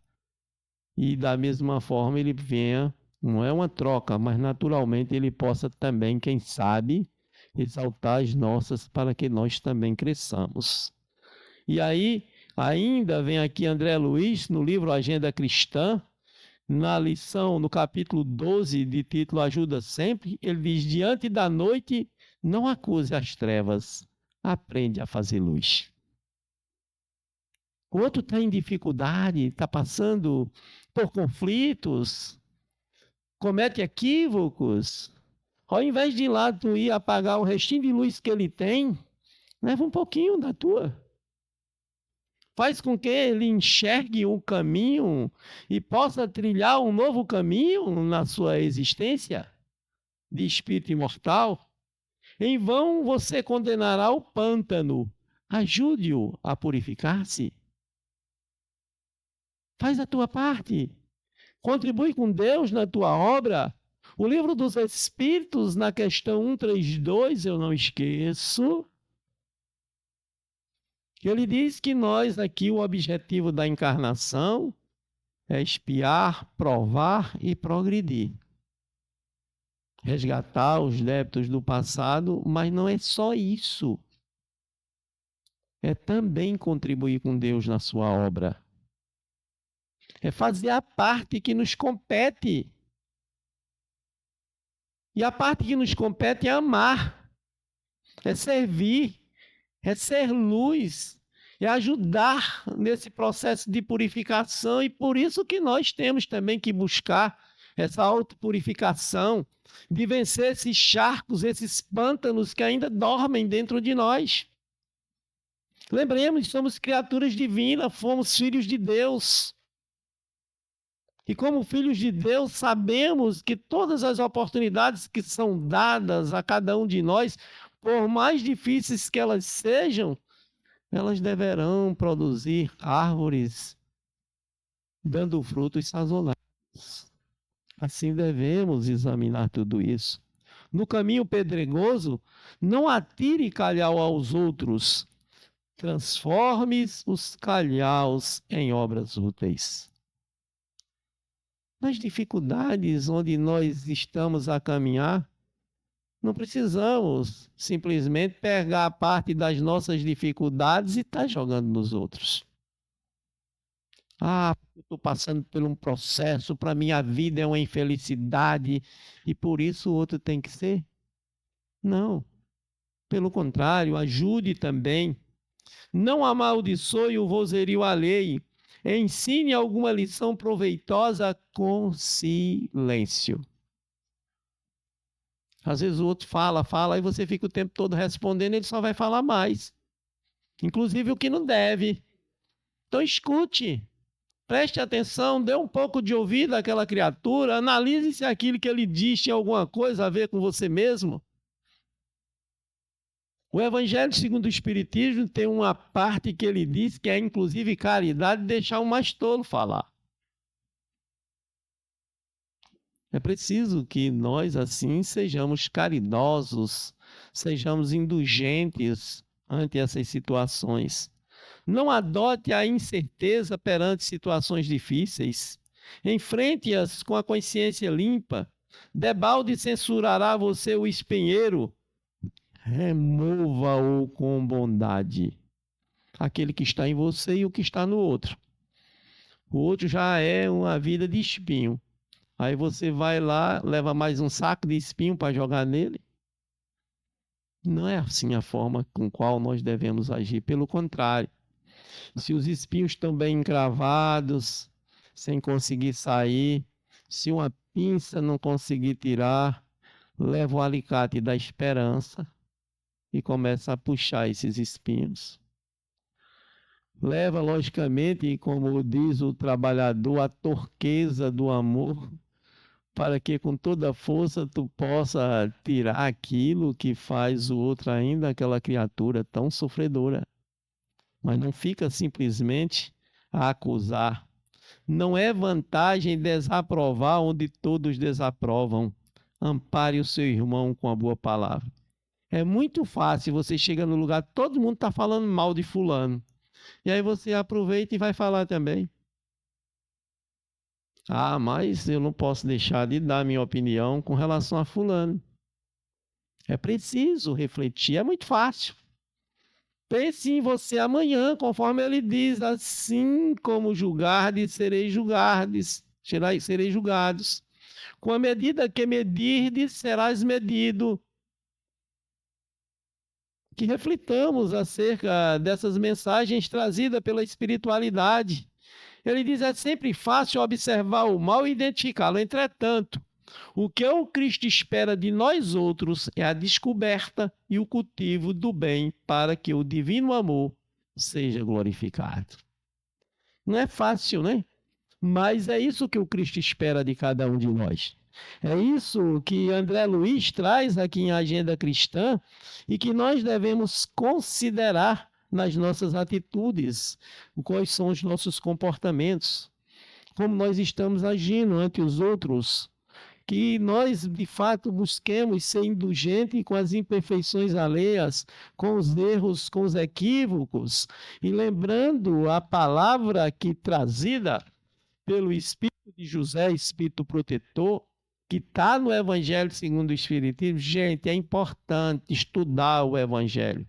E da mesma forma ele venha, não é uma troca, mas naturalmente ele possa também, quem sabe, exaltar as nossas para que nós também cresçamos. E aí, ainda vem aqui André Luiz, no livro Agenda Cristã, na lição, no capítulo 12, de título Ajuda Sempre, ele diz: diante da noite, não acuse as trevas, aprende a fazer luz. O outro está em dificuldade, está passando por conflitos, comete equívocos. Ao invés de ir lá tu ir apagar o restinho de luz que ele tem, leva um pouquinho da tua. Faz com que ele enxergue um caminho e possa trilhar um novo caminho na sua existência de espírito imortal. Em vão você condenará o pântano. Ajude-o a purificar-se. Faz a tua parte. Contribui com Deus na tua obra. O livro dos Espíritos, na questão 132, eu não esqueço, ele diz que nós aqui, o objetivo da encarnação é expiar, provar e progredir. Resgatar os débitos do passado, mas não é só isso. É também contribuir com Deus na sua obra. É fazer a parte que nos compete. E a parte que nos compete é amar, é servir, é ser luz, é ajudar nesse processo de purificação. E por isso que nós temos também que buscar essa autopurificação, de vencer esses charcos, esses pântanos que ainda dormem dentro de nós. Lembremos, somos criaturas divinas, fomos filhos de Deus. E como filhos de Deus, sabemos que todas as oportunidades que são dadas a cada um de nós, por mais difíceis que elas sejam, elas deverão produzir árvores dando frutos sazonais. Assim devemos examinar tudo isso. No caminho pedregoso, não atire calhau aos outros, transforme os calhaus em obras úteis. Nas dificuldades onde nós estamos a caminhar, não precisamos simplesmente pegar parte das nossas dificuldades e estar jogando nos outros. Eu estou passando por um processo, para minha vida é uma infelicidade e por isso o outro tem que ser? Não. Pelo contrário, ajude também. Não amaldiçoe o vozerio alheio. Ensine alguma lição proveitosa com silêncio. Às vezes o outro fala, e você fica o tempo todo respondendo, ele só vai falar mais. Inclusive o que não deve. Então escute, preste atenção, dê um pouco de ouvido àquela criatura, analise se aquilo que ele diz tem alguma coisa a ver com você mesmo. O Evangelho segundo o Espiritismo tem uma parte que ele diz que é inclusive caridade deixar o mais tolo falar. É preciso que nós, assim, sejamos caridosos, sejamos indulgentes ante essas situações. Não adote a incerteza perante situações difíceis. Enfrente-as com a consciência limpa. Debalde censurará você o espinheiro. Remova-o com bondade. Aquele que está em você e o que está no outro. O outro já é uma vida de espinho. Aí você vai lá, leva mais um saco de espinho para jogar nele. Não é assim a forma com qual nós devemos agir. Pelo contrário, se os espinhos estão bem encravados, sem conseguir sair, se uma pinça não conseguir tirar, leva o alicate da esperança e começa a puxar esses espinhos. Leva, logicamente, como diz o trabalhador, a torqueza do amor, para que com toda a força tu possa tirar aquilo que faz o outro ainda aquela criatura tão sofredora. Mas não fica simplesmente a acusar. Não é vantagem desaprovar onde todos desaprovam. Ampare o seu irmão com a boa palavra. É muito fácil, você chega no lugar, todo mundo está falando mal de fulano. E aí você aproveita e vai falar também. Ah, mas eu não posso deixar de dar minha opinião com relação a fulano. É preciso refletir, é muito fácil. Pense em você amanhã, conforme ele diz, assim como julgardes, sereis julgados. Com a medida que medirdes, serás medido. Que reflitamos acerca dessas mensagens trazidas pela espiritualidade. Ele diz, é sempre fácil observar o mal e identificá-lo. Entretanto, o que o Cristo espera de nós outros é a descoberta e o cultivo do bem para que o divino amor seja glorificado. Não é fácil, né? Mas é isso que o Cristo espera de cada um de nós. É isso que André Luiz traz aqui em Agenda Cristã e que nós devemos considerar nas nossas atitudes, quais são os nossos comportamentos, como nós estamos agindo ante os outros, que nós, de fato, busquemos ser indulgentes com as imperfeições alheias, com os erros, com os equívocos, e lembrando a palavra que trazida pelo Espírito de José, Espírito protetor, que está no Evangelho segundo o Espiritismo. Gente, é importante estudar o Evangelho.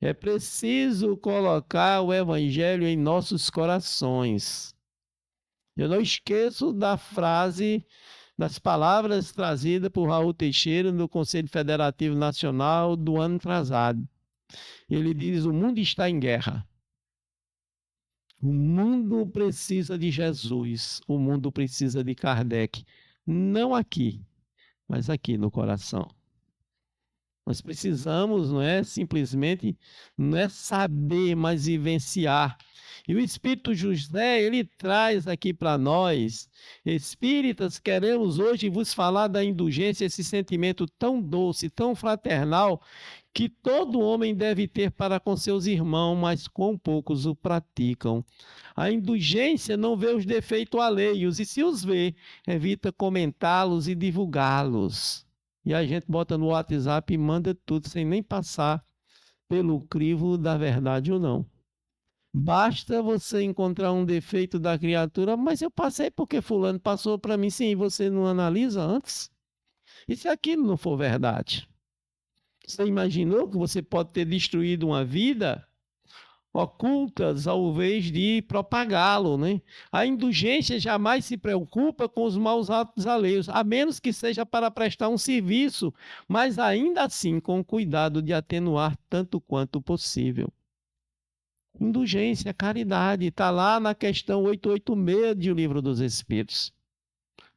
É preciso colocar o Evangelho em nossos corações. Eu não esqueço da frase, das palavras trazidas por Raul Teixeira no Conselho Federativo Nacional do ano atrasado. Ele diz, o mundo está em guerra. O mundo precisa de Jesus, o mundo precisa de Kardec. Não aqui, mas aqui no coração. Nós precisamos, não é simplesmente, não é saber, mas vivenciar. E o Espírito José, ele traz aqui para nós, espíritas, queremos hoje vos falar da indulgência, esse sentimento tão doce, tão fraternal, que todo homem deve ter para com seus irmãos, mas com poucos o praticam. A indulgência não vê os defeitos alheios, e se os vê, evita comentá-los e divulgá-los. E a gente bota no WhatsApp e manda tudo, sem nem passar pelo crivo da verdade ou não. Basta você encontrar um defeito da criatura, mas eu passei porque fulano passou para mim, sim, você não analisa antes? E se aquilo não for verdade? Você imaginou que você pode ter destruído uma vida ocultas ao invés de propagá-lo, né? A indulgência jamais se preocupa com os maus atos alheios, a menos que seja para prestar um serviço, mas ainda assim com cuidado de atenuar tanto quanto possível. Indulgência, caridade, está lá na questão 886 do Livro dos Espíritos.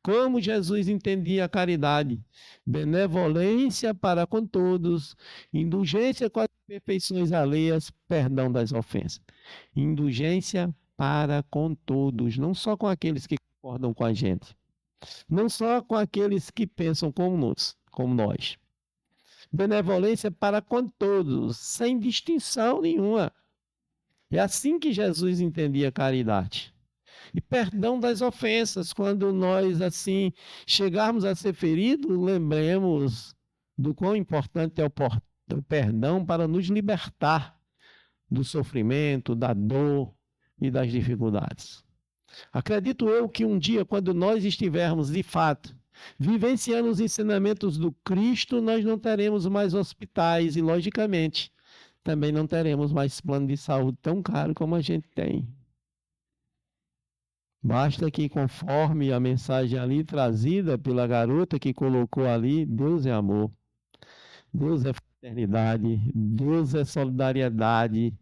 Como Jesus entendia a caridade, benevolência para com todos, indulgência com as imperfeições alheias, perdão das ofensas. Indulgência para com todos, não só com aqueles que concordam com a gente, não só com aqueles que pensam como nós. Benevolência para com todos, sem distinção nenhuma. É assim que Jesus entendia a caridade. E perdão das ofensas, quando nós assim chegarmos a ser feridos, lembremos do quão importante é o perdão para nos libertar do sofrimento, da dor e das dificuldades. Acredito eu que um dia, quando nós estivermos de fato vivenciando os ensinamentos do Cristo, nós não teremos mais hospitais e, logicamente, também não teremos mais plano de saúde tão caro como a gente tem. Basta que, conforme a mensagem ali trazida pela garota que colocou ali, Deus é amor. Deus é fraternidade, Deus é solidariedade,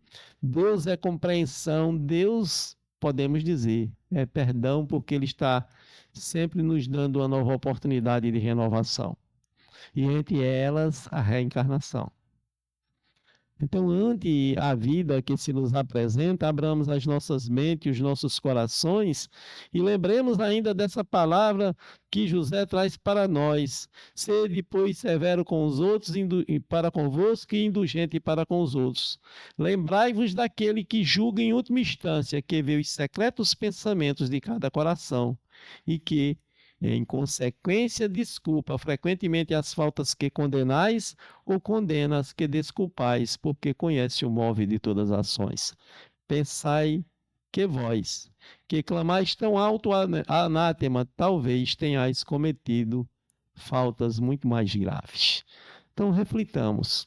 Deus é compreensão, Deus, podemos dizer, é perdão, porque Ele está sempre nos dando uma nova oportunidade de renovação. E entre elas, a reencarnação. Então, ante a vida que se nos apresenta, abramos as nossas mentes, os nossos corações e lembremos ainda dessa palavra que José traz para nós. Sede, pois, severo com os outros para convosco e indulgente para com os outros. Lembrai-vos daquele que julga em última instância, que vê os secretos pensamentos de cada coração e que, em consequência, desculpa frequentemente as faltas que condenais ou condena as que desculpais, porque conhece o móvel de todas as ações. Pensai que vós, que clamais tão alto anátema, talvez tenhais cometido faltas muito mais graves. Então, reflitamos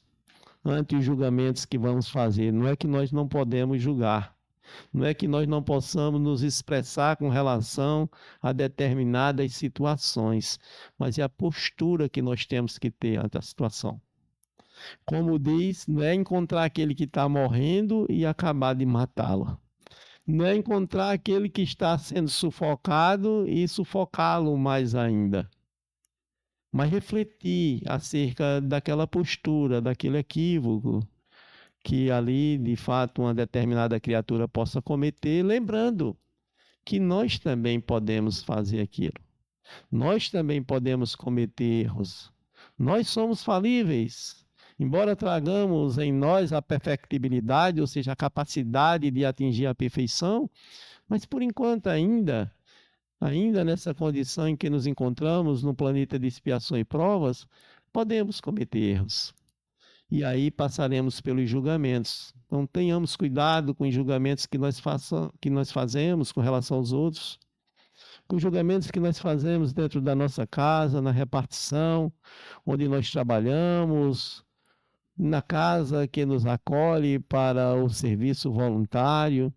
ante os julgamentos que vamos fazer. Não é que nós não podemos julgar, não é que nós não possamos nos expressar com relação a determinadas situações, mas é a postura que nós temos que ter ante a situação. Como diz, não é encontrar aquele que está morrendo e acabar de matá-lo. Não é encontrar aquele que está sendo sufocado e sufocá-lo mais ainda. Mas refletir acerca daquela postura, daquele equívoco que ali, de fato, uma determinada criatura possa cometer, lembrando que nós também podemos fazer aquilo. Nós também podemos cometer erros. Nós somos falíveis. Embora tragamos em nós a perfectibilidade, ou seja, a capacidade de atingir a perfeição, mas por enquanto ainda nessa condição em que nos encontramos no planeta de expiação e provas, podemos cometer erros. E aí passaremos pelos julgamentos. Então tenhamos cuidado com os julgamentos que nós fazemos com relação aos outros, com os julgamentos que nós fazemos dentro da nossa casa, na repartição, onde nós trabalhamos, na casa que nos acolhe para o serviço voluntário.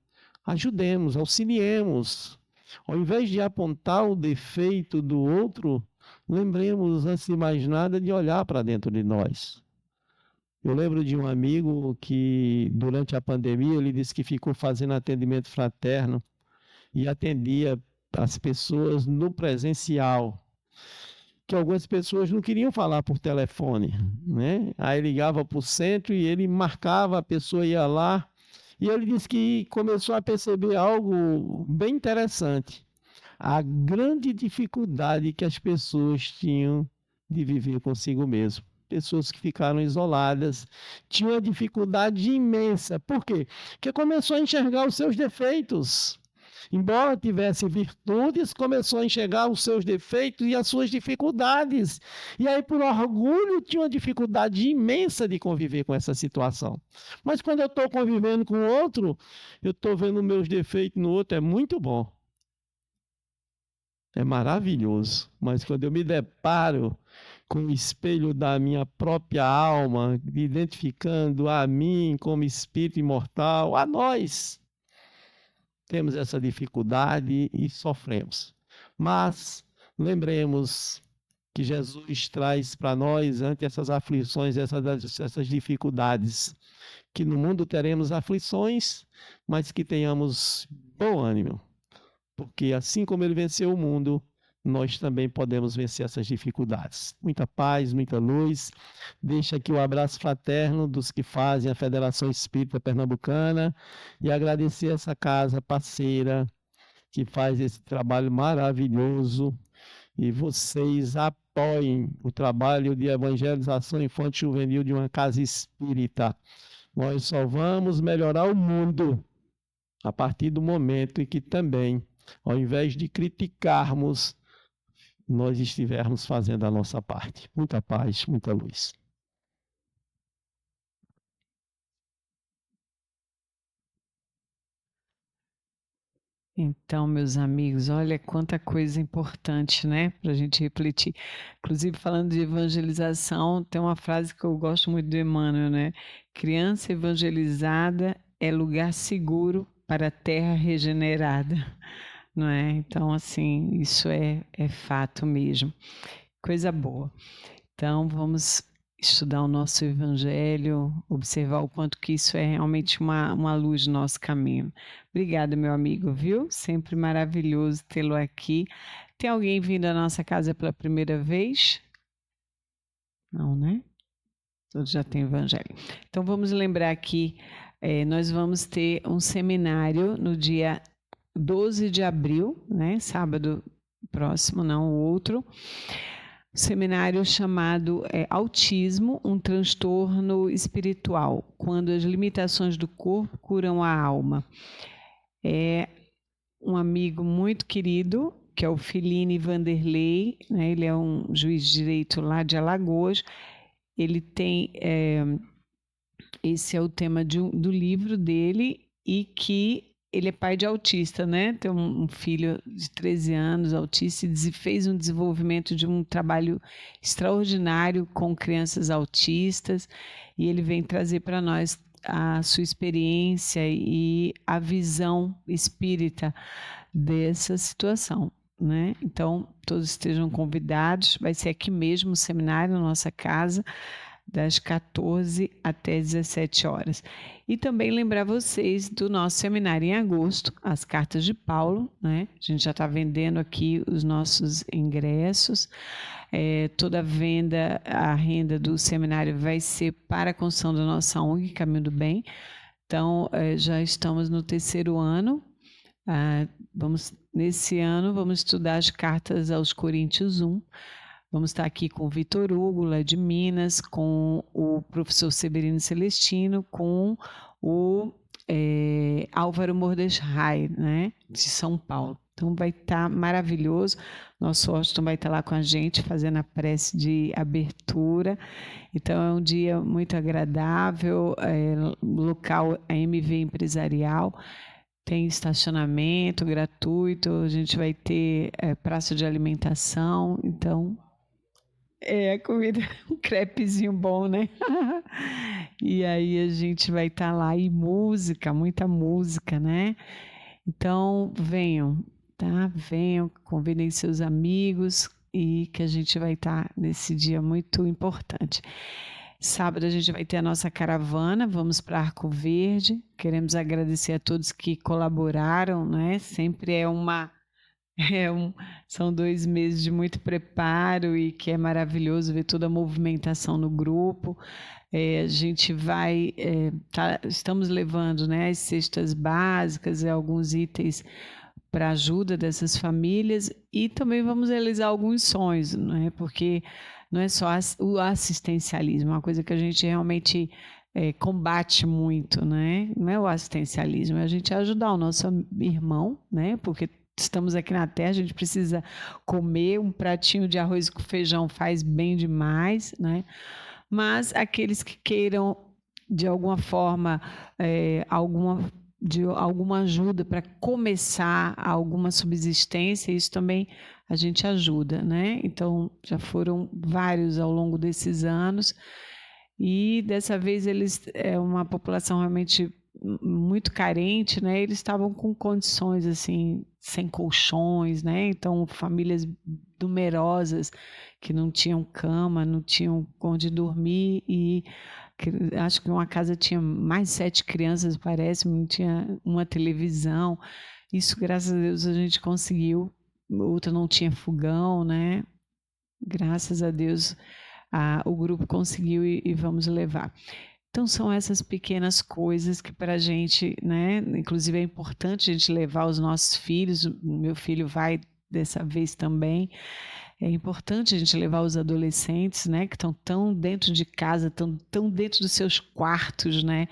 Ajudemos, auxiliemos. Ao invés de apontar o defeito do outro, lembremos, antes de mais nada, de olhar para dentro de nós. Eu lembro de um amigo que, durante a pandemia, ele disse que ficou fazendo atendimento fraterno e atendia as pessoas no presencial, que algumas pessoas não queriam falar por telefone, né? Aí ligava para o centro e ele marcava, a pessoa ia lá, e ele disse que começou a perceber algo bem interessante, a grande dificuldade que as pessoas tinham de viver consigo mesmo. Pessoas que ficaram isoladas, tinham uma dificuldade imensa. Por quê? Porque começou a enxergar os seus defeitos. Embora tivesse virtudes, começou a enxergar os seus defeitos e as suas dificuldades. E aí, por orgulho, tinha uma dificuldade imensa de conviver com essa situação. Mas quando eu estou convivendo com o outro, eu estou vendo meus defeitos no outro, é muito bom. É maravilhoso. Mas quando eu me deparo com o espelho da minha própria alma, identificando a mim como espírito imortal, a nós temos essa dificuldade e sofremos. Mas lembremos que Jesus traz para nós, ante essas aflições, essas dificuldades, que no mundo teremos aflições, mas que tenhamos bom ânimo, porque assim como ele venceu o mundo, nós também podemos vencer essas dificuldades. Muita paz, muita luz. Deixa aqui o abraço fraterno dos que fazem a Federação Espírita Pernambucana e agradecer essa casa parceira que faz esse trabalho maravilhoso. E vocês apoiem o trabalho de evangelização infantil juvenil de uma casa espírita. Nós só vamos melhorar o mundo a partir do momento em que também, ao invés de criticarmos, nós estivermos fazendo a nossa parte. Muita paz, muita luz.
Então, meus amigos, olha quanta coisa importante, né, para a gente refletir. Inclusive, falando de evangelização, tem uma frase que eu gosto muito do Emmanuel, né? Criança evangelizada é lugar seguro para a terra regenerada, não é? Então, assim, isso é fato mesmo. Coisa boa. Então, vamos estudar o nosso evangelho, observar o quanto que isso é realmente uma luz no nosso caminho. Obrigada, meu amigo, viu? Sempre maravilhoso tê-lo aqui. Tem alguém vindo à nossa casa pela primeira vez? Não, né? Todos já têm evangelho. Então vamos lembrar aqui, nós vamos ter um seminário no dia 12 de abril, né? Sábado próximo, não o outro. Seminário chamado Autismo, um transtorno espiritual, quando as limitações do corpo curam a alma. É um amigo muito querido, que é o Feline Vanderlei, né? Ele é um juiz de direito lá de Alagoas. Ele tem, esse é o tema do livro dele, e que ele é pai de autista, né? Tem um filho de 13 anos, autista, e fez um desenvolvimento de um trabalho extraordinário com crianças autistas, e ele vem trazer para nós a sua experiência e a visão espírita dessa situação, né? Então, todos estejam convidados, vai ser aqui mesmo o seminário, na nossa casa, das 14 até 17 horas. E também lembrar vocês do nosso seminário em agosto, as cartas de Paulo, né? A gente já está vendendo aqui os nossos ingressos. Toda a renda do seminário vai ser para a construção da nossa ONG Caminho do Bem. Então, já estamos no 3º ano. Nesse ano, vamos estudar as cartas aos Coríntios 1. Vamos estar aqui com o Vitor Hugo, lá de Minas, com o professor Severino Celestino, com o Álvaro Mordecai, né, de São Paulo. Então vai estar maravilhoso. Nosso Austin vai estar lá com a gente, fazendo a prece de abertura. Então é um dia muito agradável, local MV Empresarial. Tem estacionamento gratuito, a gente vai ter praça de alimentação, então comida, um crepezinho bom, né? E aí a gente vai estar lá, e música, muita música, né? Então venham, tá? Venham, convidem seus amigos, e que a gente vai estar nesse dia muito importante. Sábado a gente vai ter a nossa caravana, vamos para Arco Verde. Queremos agradecer a todos que colaboraram, né? Sempre são 2 meses de muito preparo, e que é maravilhoso ver toda a movimentação no grupo. A gente estamos levando, né, as cestas básicas e alguns itens para ajuda dessas famílias, e também vamos realizar alguns sonhos, né, porque não é só o assistencialismo, é uma coisa que a gente realmente combate muito, né? Não é o assistencialismo, é a gente ajudar o nosso irmão, né? Porque estamos aqui na Terra, a gente precisa comer, um pratinho de arroz com feijão faz bem demais, né? Mas aqueles que queiram, de alguma forma, alguma ajuda para começar alguma subsistência, isso também a gente ajuda, né? Então, já foram vários ao longo desses anos, e dessa vez é uma população realmente muito carente, né? Eles estavam com condições assim, sem colchões, né? Então, famílias numerosas que não tinham cama, não tinham onde dormir, e acho que uma casa tinha mais 7 crianças, parece, não tinha uma televisão. Isso, graças a Deus, a gente conseguiu. Outra não tinha fogão, né? Graças a Deus, o grupo conseguiu, e vamos levar. Então, são essas pequenas coisas que para a gente, né? Inclusive é importante a gente levar os nossos filhos. Meu filho vai dessa vez também. É importante a gente levar os adolescentes, né? Que estão tão dentro de casa, tão dentro dos seus quartos, né?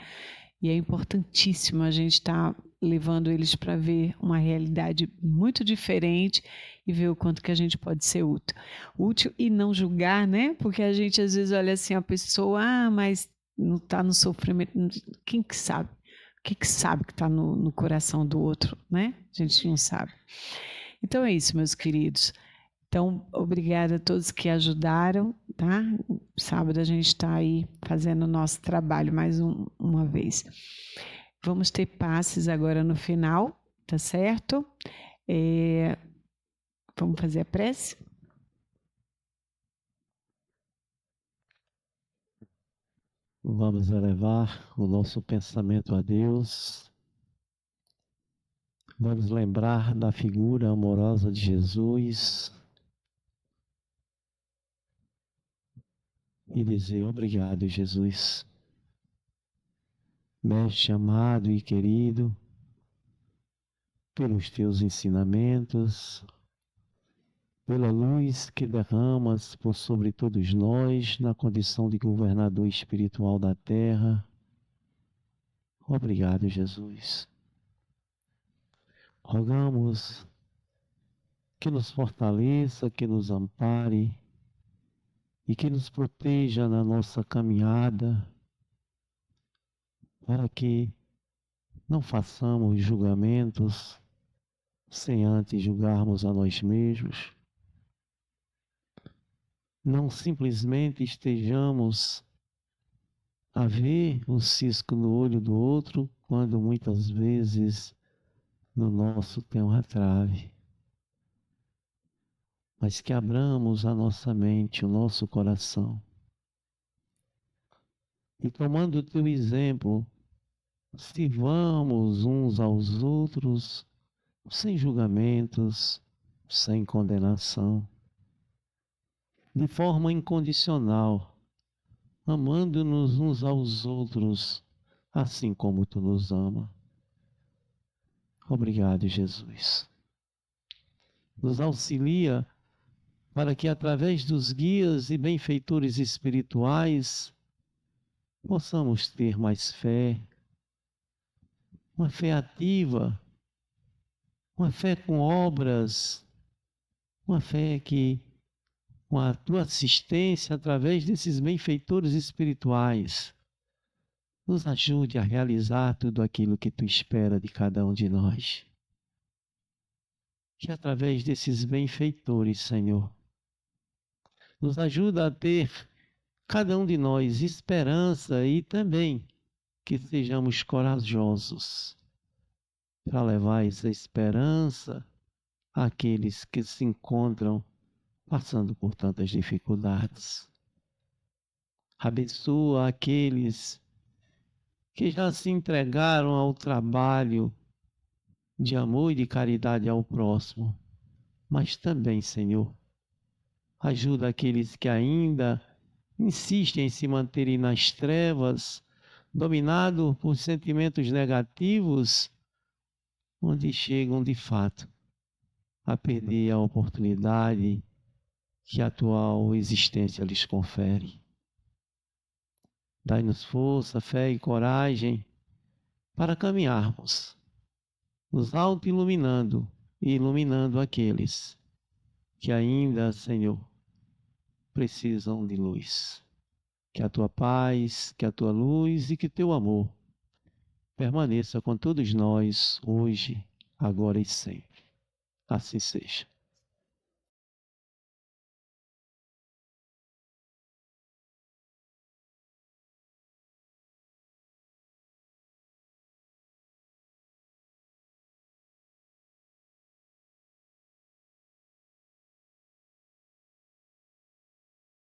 E é importantíssimo a gente estar levando eles para ver uma realidade muito diferente, e ver o quanto que a gente pode ser útil e não julgar, né? Porque a gente às vezes olha assim, a pessoa, mas não está no sofrimento, quem que sabe? O que sabe que está no coração do outro, né? A gente não sabe. Então é isso, meus queridos. Então, obrigada a todos que ajudaram, tá? Sábado a gente está aí fazendo o nosso trabalho mais uma vez. Vamos ter passes agora no final, tá certo? Vamos fazer a prece?
Vamos elevar o nosso pensamento a Deus. Vamos lembrar da figura amorosa de Jesus e dizer obrigado, Jesus. Mestre amado e querido, pelos teus ensinamentos, pela luz que derramas por sobre todos nós na condição de governador espiritual da terra. Obrigado, Jesus. Rogamos que nos fortaleça, que nos ampare e que nos proteja na nossa caminhada, para que não façamos julgamentos sem antes julgarmos a nós mesmos. Não simplesmente estejamos a ver um cisco no olho do outro, quando muitas vezes no nosso tem uma trave. Mas que abramos a nossa mente, o nosso coração. E tomando o teu exemplo, sirvamos uns aos outros sem julgamentos, sem condenação, de forma incondicional, amando-nos uns aos outros, assim como tu nos ama. Obrigado, Jesus. Nos auxilia para que, através dos guias e benfeitores espirituais, possamos ter mais fé, uma fé ativa, uma fé com obras, uma fé que, com a tua assistência, através desses benfeitores espirituais, nos ajude a realizar tudo aquilo que tu espera de cada um de nós. Que através desses benfeitores, Senhor, nos ajuda a ter, cada um de nós, esperança e também que sejamos corajosos para levar essa esperança àqueles que se encontram passando por tantas dificuldades. Abençoa aqueles que já se entregaram ao trabalho de amor e de caridade ao próximo, mas também, Senhor, ajuda aqueles que ainda insistem em se manterem nas trevas, dominados por sentimentos negativos, onde chegam de fato a perder a oportunidade que a atual existência lhes confere. Dai-nos força, fé e coragem para caminharmos, nos auto-iluminando e iluminando aqueles que ainda, Senhor, precisam de luz. Que a tua paz, que a tua luz e que teu amor permaneça com todos nós hoje, agora e sempre. Assim seja.